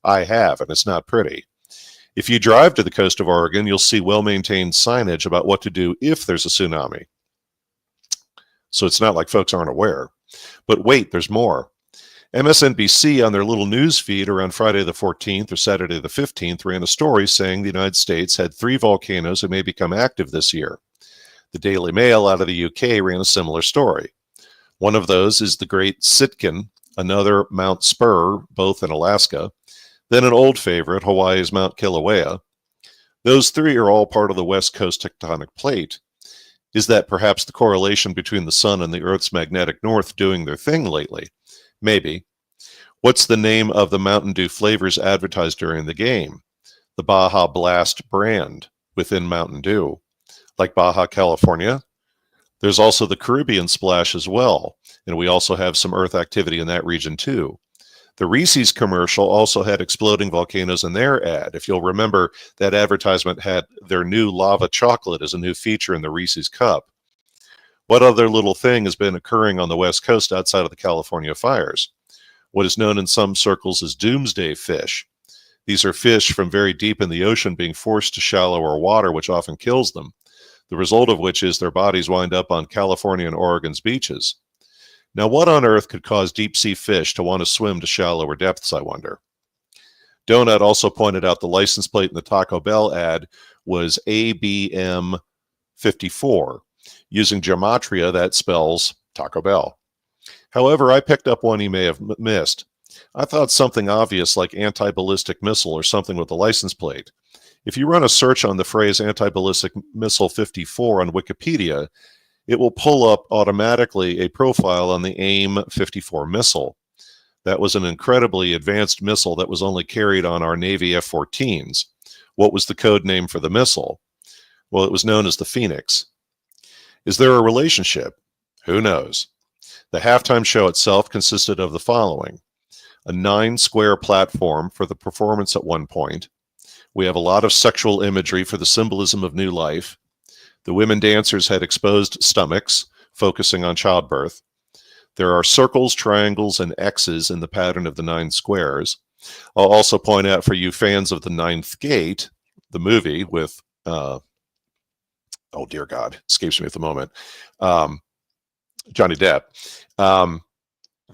I have, and it's not pretty. If you drive to the coast of Oregon, you'll see well-maintained signage about what to do if there's a tsunami. So it's not like folks aren't aware. But wait, there's more. MSNBC on their little news feed around Friday the 14th or Saturday the 15th ran a story saying the United States had 3 volcanoes that may become active this year. The Daily Mail out of the UK ran a similar story. One of those is the Great Sitkin, another Mount Spur, both in Alaska, then an old favorite, Hawaii's Mount Kilauea. Those 3 are all part of the West Coast tectonic plate. Is that perhaps the correlation between the sun and the Earth's magnetic north doing their thing lately? Maybe. What's the name of the Mountain Dew flavors advertised during the game? The Baja Blast brand within Mountain Dew. Like Baja California? There's also the Caribbean splash as well, and we also have some Earth activity in that region too. The Reese's commercial also had exploding volcanoes in their ad. If you'll remember, that advertisement had their new lava chocolate as a new feature in the Reese's cup. What other little thing has been occurring on the West Coast outside of the California fires? what is known in some circles as doomsday fish. These are fish from very deep in the ocean being forced to shallower water, which often kills them, the result of which is their bodies wind up on California and Oregon's beaches. Now, what on earth could cause deep-sea fish to want to swim to shallower depths, I wonder? Donut also pointed out the license plate in the Taco Bell ad was ABM54. Using gematria, that spells Taco Bell. However, I picked up one he may have missed. I thought something obvious like anti-ballistic missile or something with the license plate. If you run a search on the phrase anti-ballistic missile 54 on Wikipedia, it will pull up automatically a profile on the AIM-54 missile. That was an incredibly advanced missile that was only carried on our Navy F-14s. What was the code name for the missile? Well, it was known as the Phoenix. Is there a relationship? Who knows? The halftime show itself consisted of the following: a 9-square platform for the performance at one point. We have a lot of sexual imagery for the symbolism of new life. The women dancers had exposed stomachs, focusing on childbirth. There are circles, triangles, and X's in the pattern of the 9 squares. I'll also point out for you fans of The Ninth Gate, the movie with, oh dear God, escapes me at the moment, Johnny Depp.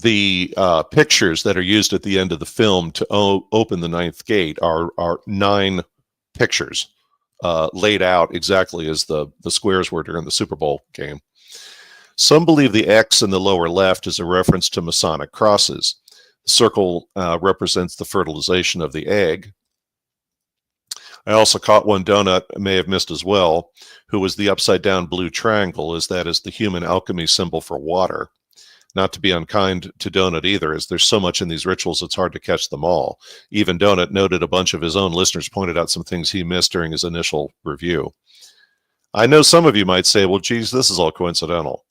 The pictures that are used at the end of the film to open the Ninth Gate are 9 pictures laid out exactly as the squares were during the Super Bowl game. Some believe the X in the lower left is a reference to Masonic crosses. The circle represents the fertilization of the egg. I also caught one Donut may have missed as well, who was the upside-down blue triangle, as that is the human alchemy symbol for water. Not to be unkind to Donut either, as there's so much in these rituals it's hard to catch them all. Even Donut noted a bunch of his own listeners pointed out some things he missed during his initial review. I know some of you might say, well, geez, this is all coincidental.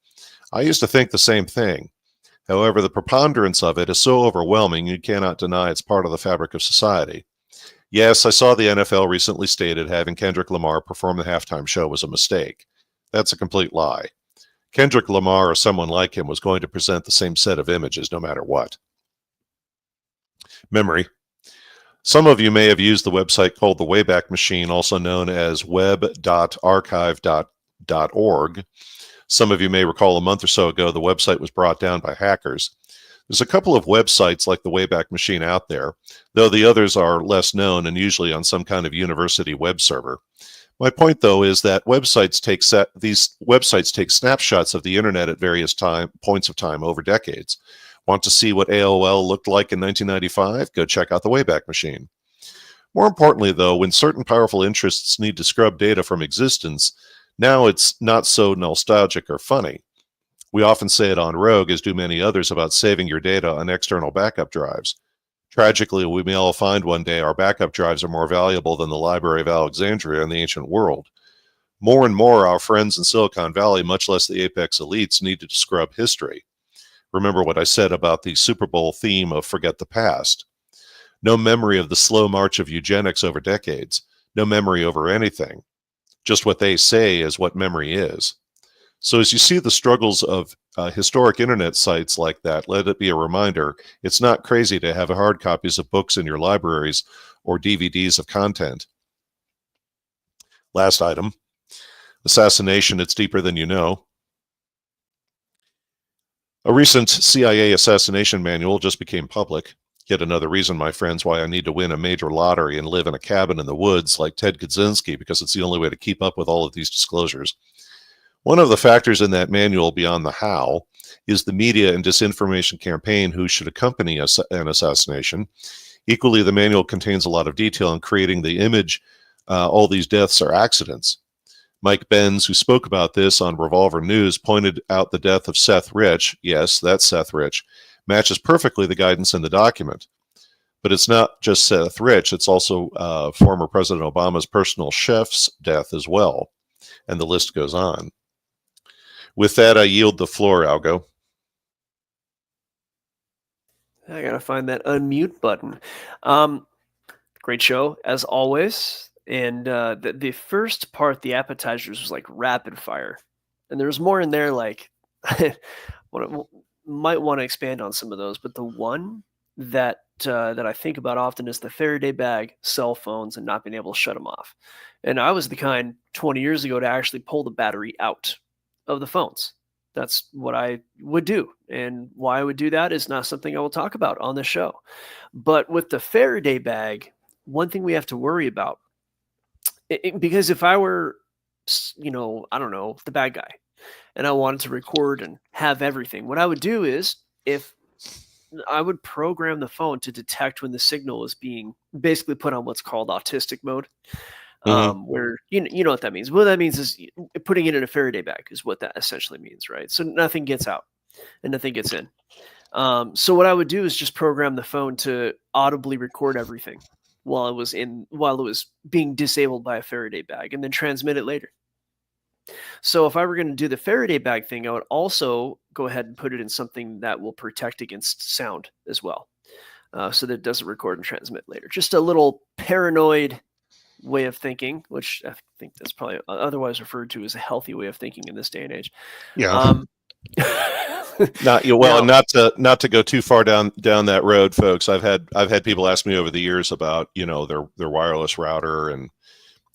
I used to think the same thing. However, the preponderance of it is so overwhelming you cannot deny it's part of the fabric of society. Yes, I saw the NFL recently stated having Kendrick Lamar perform the halftime show was a mistake. That's a complete lie. Kendrick Lamar or someone like him was going to present the same set of images no matter what. Memory. Some of you may have used the website called the Wayback Machine, also known as web.archive.org. Some of you may recall a month or so ago the website was brought down by hackers. There's a couple of websites like the Wayback Machine out there, though the others are less known and usually on some kind of university web server. My point, though, is that these websites take snapshots of the internet at various points of time over decades. Want to see what AOL looked like in 1995? Go check out the Wayback Machine. More importantly, though, when certain powerful interests need to scrub data from existence, now it's not so nostalgic or funny. We often say it on Rogue, as do many others, about saving your data on external backup drives. Tragically, we may all find one day our backup drives are more valuable than the Library of Alexandria in the ancient world. More and more, our friends in Silicon Valley, much less the apex elites, needed to scrub history. Remember what I said about the Super Bowl theme of forget the past. No memory of the slow march of eugenics over decades. No memory over anything. Just what they say is what memory is. So as you see the struggles of historic internet sites like that, let it be a reminder, it's not crazy to have hard copies of books in your libraries or DVDs of content. Last item, assassination, it's deeper than you know. A recent CIA assassination manual just became public. Yet another reason, my friends, why I need to win a major lottery and live in a cabin in the woods like Ted Kaczynski, because it's the only way to keep up with all of these disclosures. One of the factors in that manual beyond the how is the media and disinformation campaign who should accompany an assassination. Equally, the manual contains a lot of detail in creating the image all these deaths are accidents. Mike Benz, who spoke about this on Revolver News, pointed out the death of Seth Rich, yes, that's Seth Rich, matches perfectly the guidance in the document. But it's not just Seth Rich, it's also former President Obama's personal chef's death as well. And the list goes on. With that, I yield the floor, Algo. I gotta find that unmute button. Great show, as always. And the first part, the appetizers, was like rapid fire. And there's more in there, like, might want to expand on some of those. But the one that I think about often is the Faraday bag, cell phones, and not being able to shut them off. And I was the kind 20 years ago to actually pull the battery out of the phones. That's what I would do. And why I would do that is not something I will talk about on the show. But with the Faraday bag, one thing we have to worry about, because if I were, I don't know, the bad guy, and I wanted to record and have everything, what I would do is if I would program the phone to detect when the signal is being basically put on what's called autistic mode, Hmm. where you know what that means. What that means is putting it in a Faraday bag is what that essentially means, right? So nothing gets out and nothing gets in. So what I would do is just program the phone to audibly record everything while it was being disabled by a Faraday bag, and then transmit it later. So if I were going to do the Faraday bag thing, I would also go ahead and put it in something that will protect against sound as well, so that it doesn't record and transmit later. Just a little paranoid way of thinking, which I think that's probably otherwise referred to as a healthy way of thinking in this day and age. Yeah. Um, Well, now, not to go too far down that road, folks. I've had people ask me over the years about their wireless router and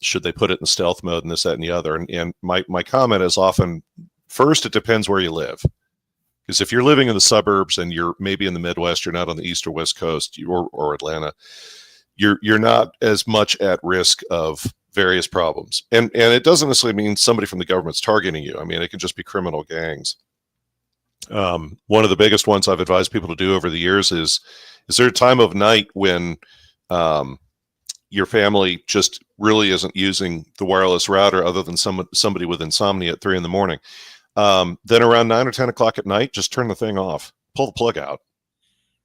should they put it in stealth mode and this, that, and the other. And my comment is often, first, it depends where you live. Because if you're living in the suburbs and you're maybe in the Midwest, you're not on the East or West Coast or Atlanta, you're not as much at risk of various problems. And it doesn't necessarily mean somebody from the government's targeting you. I mean, it can just be criminal gangs. One of the biggest ones I've advised people to do over the years is there a time of night when your family just really isn't using the wireless router other than somebody with insomnia at 3 a.m. Then around 9 or 10 o'clock at night, just turn the thing off, pull the plug out,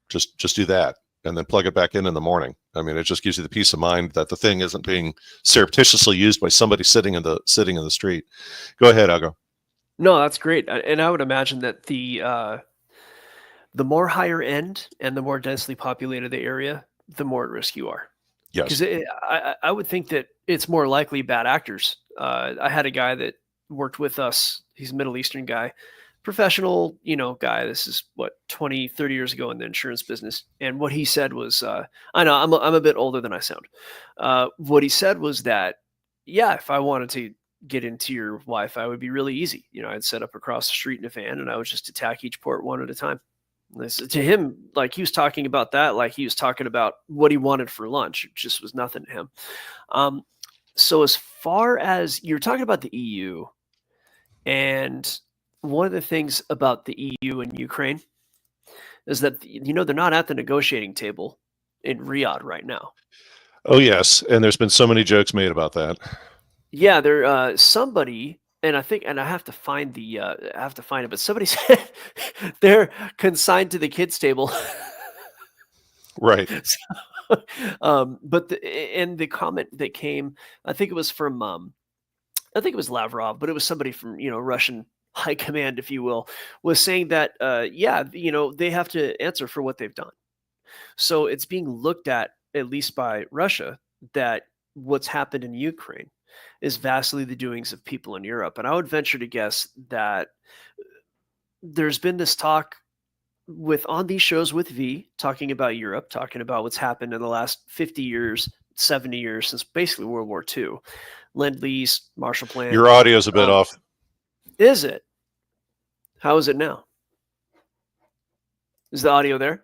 just do that, and then plug it back in the morning. I mean, it just gives you the peace of mind that the thing isn't being surreptitiously used by somebody sitting in the street. Go ahead, Algo. no, that's great, and I would imagine that the more higher end and the more densely populated the area, the more at risk you are. Yes. Because I would think that it's more likely bad actors. I had a guy that worked with us. He's a Middle Eastern guy, professional, guy. This is what 20, 30 years ago in the insurance business. And what he said was, I know I'm a bit older than I sound. What he said was that, yeah, if I wanted to get into your Wi-Fi, it would be really easy. I'd set up across the street in a van, and I would just attack each port one at a time. To him, like he was talking about that, like he was talking about what he wanted for lunch. It just was nothing to him. So as far as you're talking about the EU, and one of the things about the EU and Ukraine is that they're not at the negotiating table in Riyadh right now. Oh, yes. And there's been so many jokes made about that. Yeah, there somebody, and I have to find it, but somebody said they're consigned to the kids' table. Right. But the comment that came, I think it was from I think it was Lavrov, but it was somebody from Russian high command, if you will, was saying that they have to answer for what they've done. So it's being looked at least by Russia, that what's happened in Ukraine is vastly the doings of people in Europe. And I would venture to guess that there's been this talk on these shows with V, talking about Europe, talking about what's happened in the last 50 years, 70 years, since basically World War II. Lend-Lease, Marshall Plan. Your audio's a bit off. Is it? How is it now? Is the audio there?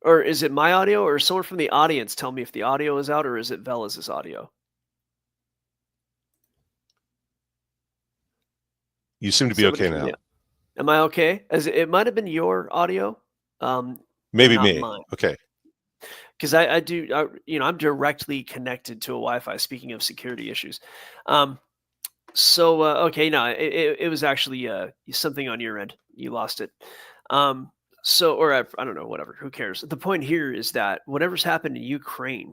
Or is it my audio, or someone from the audience tell me if the audio is out, or is it Veles' audio? You seem to be Somebody okay now. Am I okay? It might have been your audio. Maybe not me. mine. Okay. Because I'm directly connected to a Wi-Fi. Speaking of security issues, okay, no, it was actually something on your end. You lost it. Or I don't know, whatever. Who cares? The point here is that whatever's happened in Ukraine,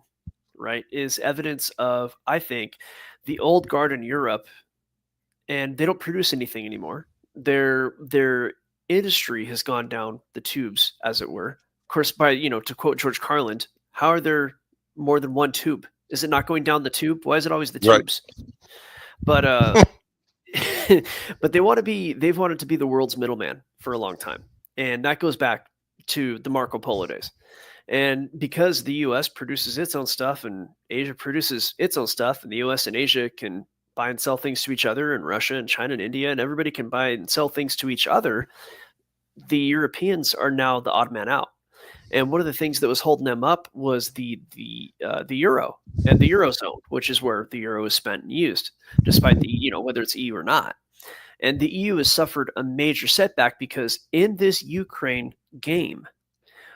right, is evidence of, I think, the old guard in Europe, and they don't produce anything anymore. Their industry has gone down the tubes, as it were. Of course, to quote George Carlin, how are there more than one tube? Is it not going down the tube? Why is it always the tubes? Right. But but they've wanted to be the world's middleman for a long time. And that goes back to the Marco Polo days. And because the US produces its own stuff and Asia produces its own stuff, and the US and Asia can buy and sell things to each other, and Russia and China and India and everybody can buy and sell things to each other, the Europeans are now the odd man out. And one of the things that was holding them up was the euro and the eurozone, which is where the euro is spent and used, despite the whether it's EU or not. And the EU has suffered a major setback because in this Ukraine game,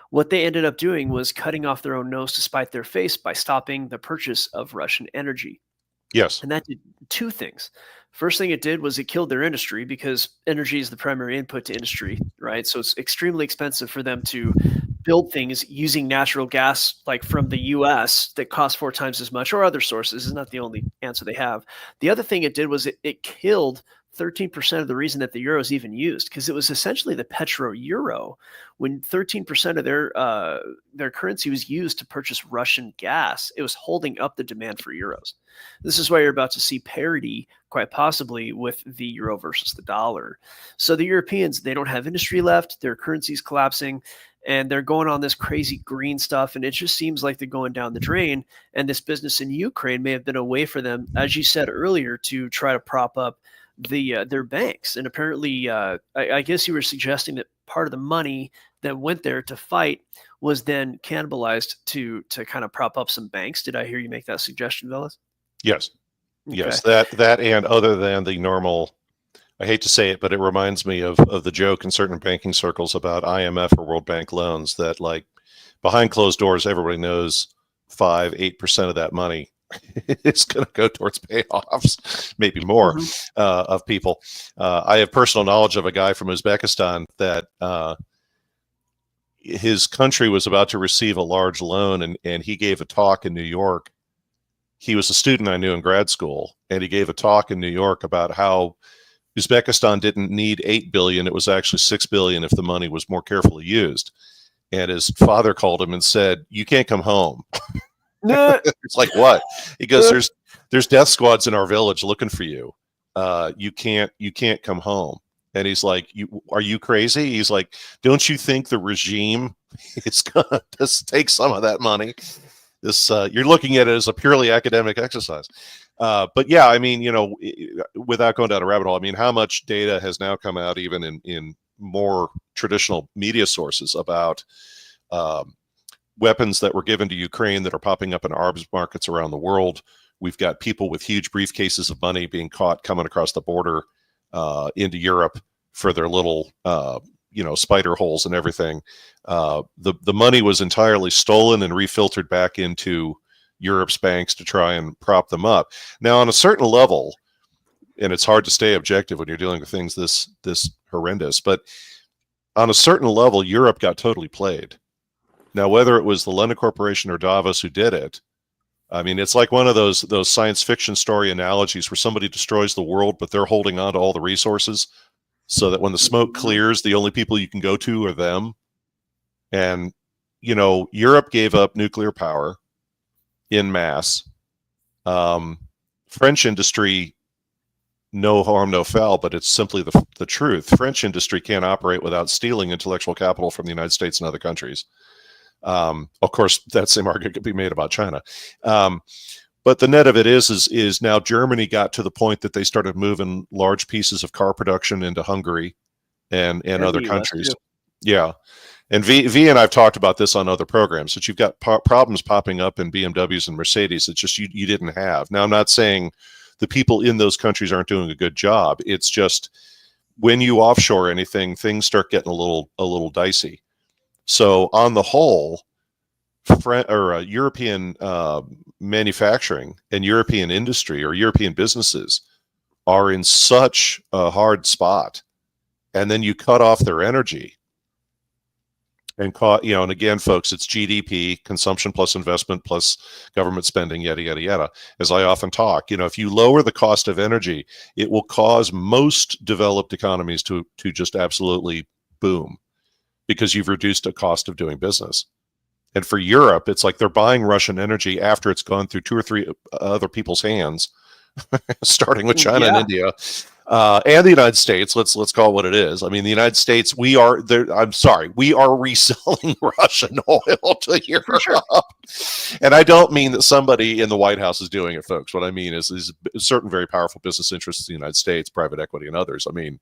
what they ended up doing was cutting off their own nose to spite their face by stopping the purchase of Russian energy. Yes. And that did two things. First thing it did was it killed their industry because energy is the primary input to industry, right? So it's extremely expensive for them to build things using natural gas, like from the US, that costs 4 times as much, or other sources. Is not the only answer they have. The other thing it did was it killed 13% of the reason that the euro is even used, because it was essentially the petro euro when 13% of their currency was used to purchase Russian gas. It was holding up the demand for euros. This is why you're about to see parity, quite possibly, with the euro versus the dollar. So the Europeans, they don't have industry left. Their currency's collapsing, and they're going on this crazy green stuff, and it just seems like they're going down the drain. And this business in Ukraine may have been a way for them, as you said earlier, to try to prop up their banks. And apparently, I guess you were suggesting that part of the money that went there to fight was then cannibalized to kind of prop up some banks. Did I hear you make that suggestion, Veles? Yes. Okay. Yes. That and other than the normal, I hate to say it, but it reminds me of the joke in certain banking circles about IMF or World Bank loans that, like, behind closed doors, everybody knows 5-8% of that money is going to go towards payoffs, maybe more, of people. I have personal knowledge of a guy from Uzbekistan that his country was about to receive a large loan, and he gave a talk in New York. He was a student I knew in grad school, and he gave a talk in New York about how Uzbekistan didn't need $8 billion. It was actually $6 billion if the money was more carefully used. And his father called him and said, "You can't come home." It's like, what? He goes, there's death squads in our village looking for you. You can't come home. And he's like, are you crazy? He's like, don't you think the regime is going to just take some of that money? This you're looking at it as a purely academic exercise. But yeah, I mean, without going down a rabbit hole, I mean, how much data has now come out, even in more traditional media sources, about weapons that were given to Ukraine that are popping up in arms markets around the world. We've got people with huge briefcases of money being caught coming across the border into Europe for their little, spider holes and everything. The money was entirely stolen and refiltered back into Europe's banks to try and prop them up. Now, on a certain level, and it's hard to stay objective when you're dealing with things this horrendous, but on a certain level, Europe got totally played. Now, whether it was the London Corporation or Davos who did it, I mean, it's like one of those science fiction story analogies where somebody destroys the world, but they're holding on to all the resources so that when the smoke clears, the only people you can go to are them. And, Europe gave up nuclear power en masse. French industry, no harm, no foul, but it's simply the truth. French industry can't operate without stealing intellectual capital from the United States and other countries. Of course, that same argument could be made about China. But the net of it is now Germany got to the point that they started moving large pieces of car production into Hungary and other countries. Yeah. And V and I've talked about this on other programs, that you've got problems popping up in BMWs and Mercedes. It's just you didn't have. Now, I'm not saying the people in those countries aren't doing a good job. It's just when you offshore anything, things start getting a little dicey. So on the whole, European manufacturing and European industry or European businesses are in such a hard spot. And then you cut off their energy and and again, folks, it's GDP, consumption plus investment plus government spending, yada, yada, yada. As I often talk, if you lower the cost of energy, it will cause most developed economies to just absolutely boom, because you've reduced the cost of doing business. And for Europe, it's like they're buying Russian energy after it's gone through 2 or 3 other people's hands starting with China and India. And the United States, let's call it what it is. I mean, the United States, we are there. I'm sorry, we are reselling Russian oil to Europe. For sure. And I don't mean that somebody in the White House is doing it, folks. What I mean is certain very powerful business interests in the United States, private equity, and others. I mean,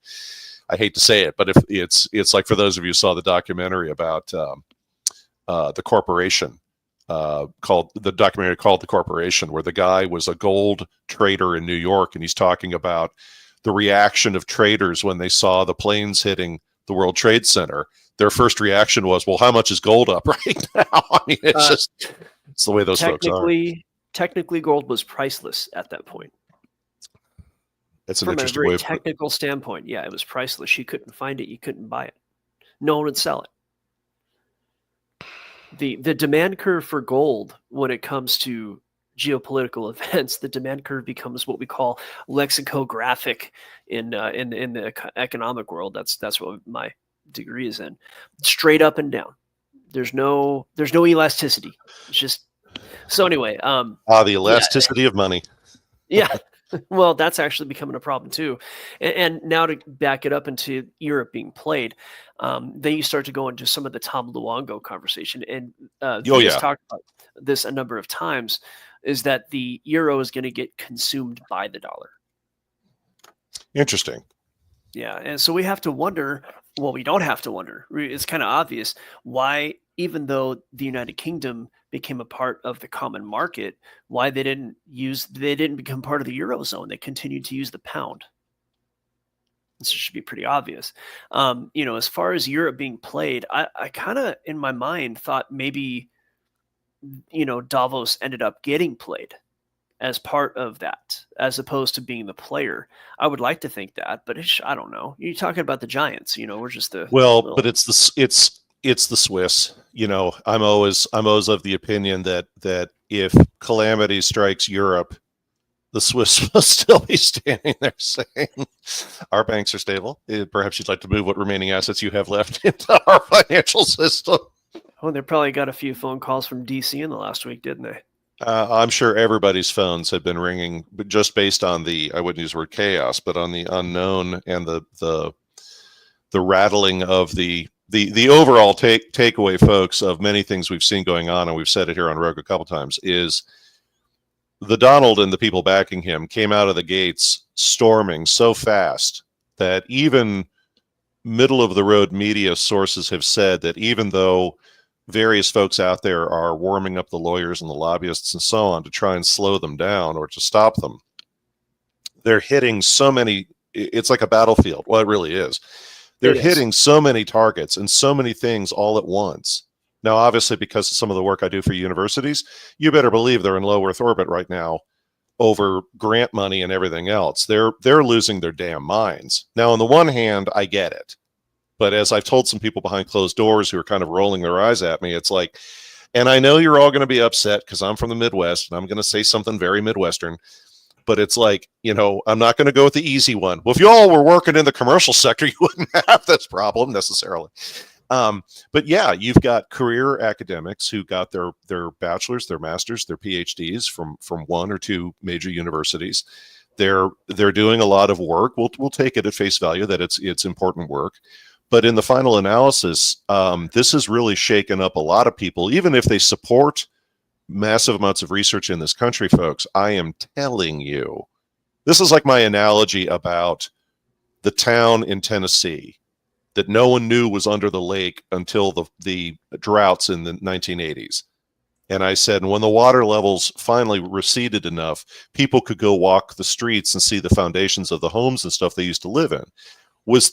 I hate to say it, but if it's like, for those of you who saw the documentary about the corporation. Called The Corporation, where the guy was a gold trader in New York, and he's talking about the reaction of traders when they saw the planes hitting the World Trade Center. Their first reaction was, well, how much is gold up right now? I mean, it's the way those folks are. Technically, gold was priceless at that point. It's an From interesting a very way technical standpoint. Yeah, it was priceless. You couldn't find it. You couldn't buy it. No one would sell it. The demand curve for gold, when it comes to geopolitical events, the demand curve becomes what we call lexicographic in the economic world. That's what my degree is in. Straight up and down. There's no elasticity. It's just so anyway. The elasticity of money. Yeah. Well, that's actually becoming a problem too. And now to back it up into Europe being played, then you start to go into some of the Tom Luongo conversation. And he's talked about this a number of times, is that the euro is going to get consumed by the dollar. Interesting. Yeah. And so we have to wonder, well, we don't have to wonder. It's kind of obvious why, even though the United Kingdom became a part of the common market, why they didn't become part of the Eurozone. They continued to use the pound. This should be pretty obvious. As far as Europe being played, I kind of, in my mind, thought maybe, Davos ended up getting played as part of that, as opposed to being the player. I would like to think that, but I don't know. You're talking about the giants, we're just the but it's the Swiss. I'm always of the opinion that if calamity strikes Europe, the Swiss will still be standing there saying, our banks are stable. Perhaps you'd like to move what remaining assets you have left into our financial system. Oh, they probably got a few phone calls from DC in the last week, didn't they? I'm sure everybody's phones have been ringing, but just based on I wouldn't use the word chaos, but on the unknown and the rattling of the overall takeaway, folks, of many things we've seen going on, and we've said it here on Rogue a couple times, is the Donald and the people backing him came out of the gates storming so fast that even middle-of-the-road media sources have said that even though various folks out there are warming up the lawyers and the lobbyists and so on to try and slow them down or to stop them, they're hitting so many, it's like a battlefield. Well, it really is. They're hitting so many targets and so many things all at once. Now, obviously, because of some of the work I do for universities, you better believe they're in low Earth orbit right now over grant money and everything else. They're losing their damn minds. Now, on the one hand, I get it. But as I've told some people behind closed doors who are kind of rolling their eyes at me, it's like, and I know you're all going to be upset because I'm from the Midwest and I'm going to say something very Midwestern, but it's like, I'm not going to go with the easy one. Well, if you all were working in the commercial sector, you wouldn't have this problem necessarily. But yeah, you've got career academics who got their bachelor's, their master's, their PhDs from one or two major universities. They're doing a lot of work. We'll take it at face value that it's important work. But in the final analysis, this has really shaken up a lot of people, even if they support massive amounts of research in this country, folks. I am telling you, this is like my analogy about the town in Tennessee that no one knew was under the lake until the droughts in the 1980s. And I said, when the water levels finally receded enough, people could go walk the streets and see the foundations of the homes and stuff they used to live in. Was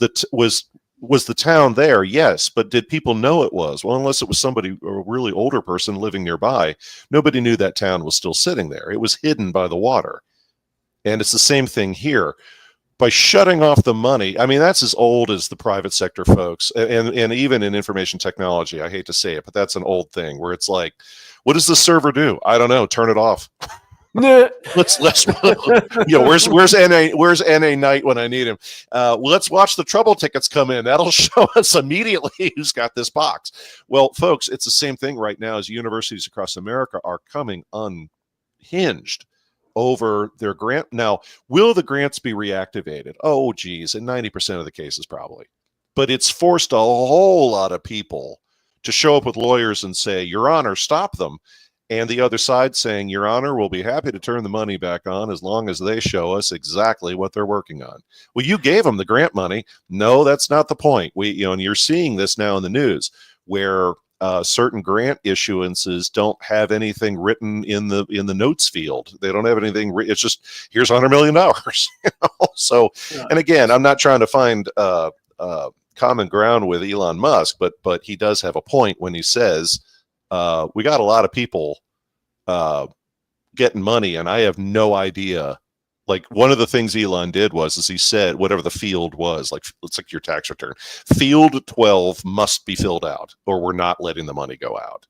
the town there? Yes. But did people know it was? Well, unless it was somebody, a really older person living nearby, nobody knew that town was still sitting there. It was hidden by the water. And it's the same thing here. By shutting off the money, I mean, that's as old as the private sector, folks. And even in information technology, I hate to say it, but that's an old thing where it's like, what does the server do? I don't know. Turn it off. Let's where's NA Knight when I need him? Let's watch the trouble tickets come in. That'll show us immediately who's got this box. Well, folks, it's the same thing right now as universities across America are coming unhinged over their grant. Now, will the grants be reactivated? Oh, geez, in 90% of the cases, probably. But it's forced a whole lot of people to show up with lawyers and say, Your Honor, stop them. And the other side saying, Your Honor, we'll be happy to turn the money back on as long as they show us exactly what they're working on. Well, you gave them the grant money. No, that's not the point. And you're seeing this now in the news where certain grant issuances don't have anything written in the notes field. They don't have anything. It's just here's $100 million. So, and again, I'm not trying to find common ground with Elon Musk, but he does have a point when he says we got a lot of people getting money, and I have no idea. Like one of the things Elon did is he said whatever the field was, like it's like your tax return, field 12 must be filled out or we're not letting the money go out.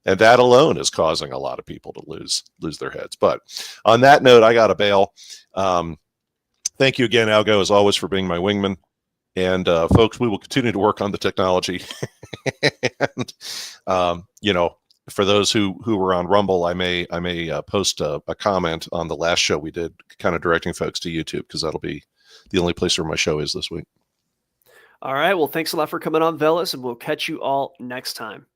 And that alone is causing a lot of people to lose their heads. But on that note, I got to bail. Thank you again, Algo, as always, for being my wingman. And folks, we will continue to work on the technology. And, for those who were on Rumble, I may post a comment on the last show we did, kind of directing folks to YouTube, because that'll be the only place where my show is this week. All right. Well, thanks a lot for coming on, Veles, and we'll catch you all next time.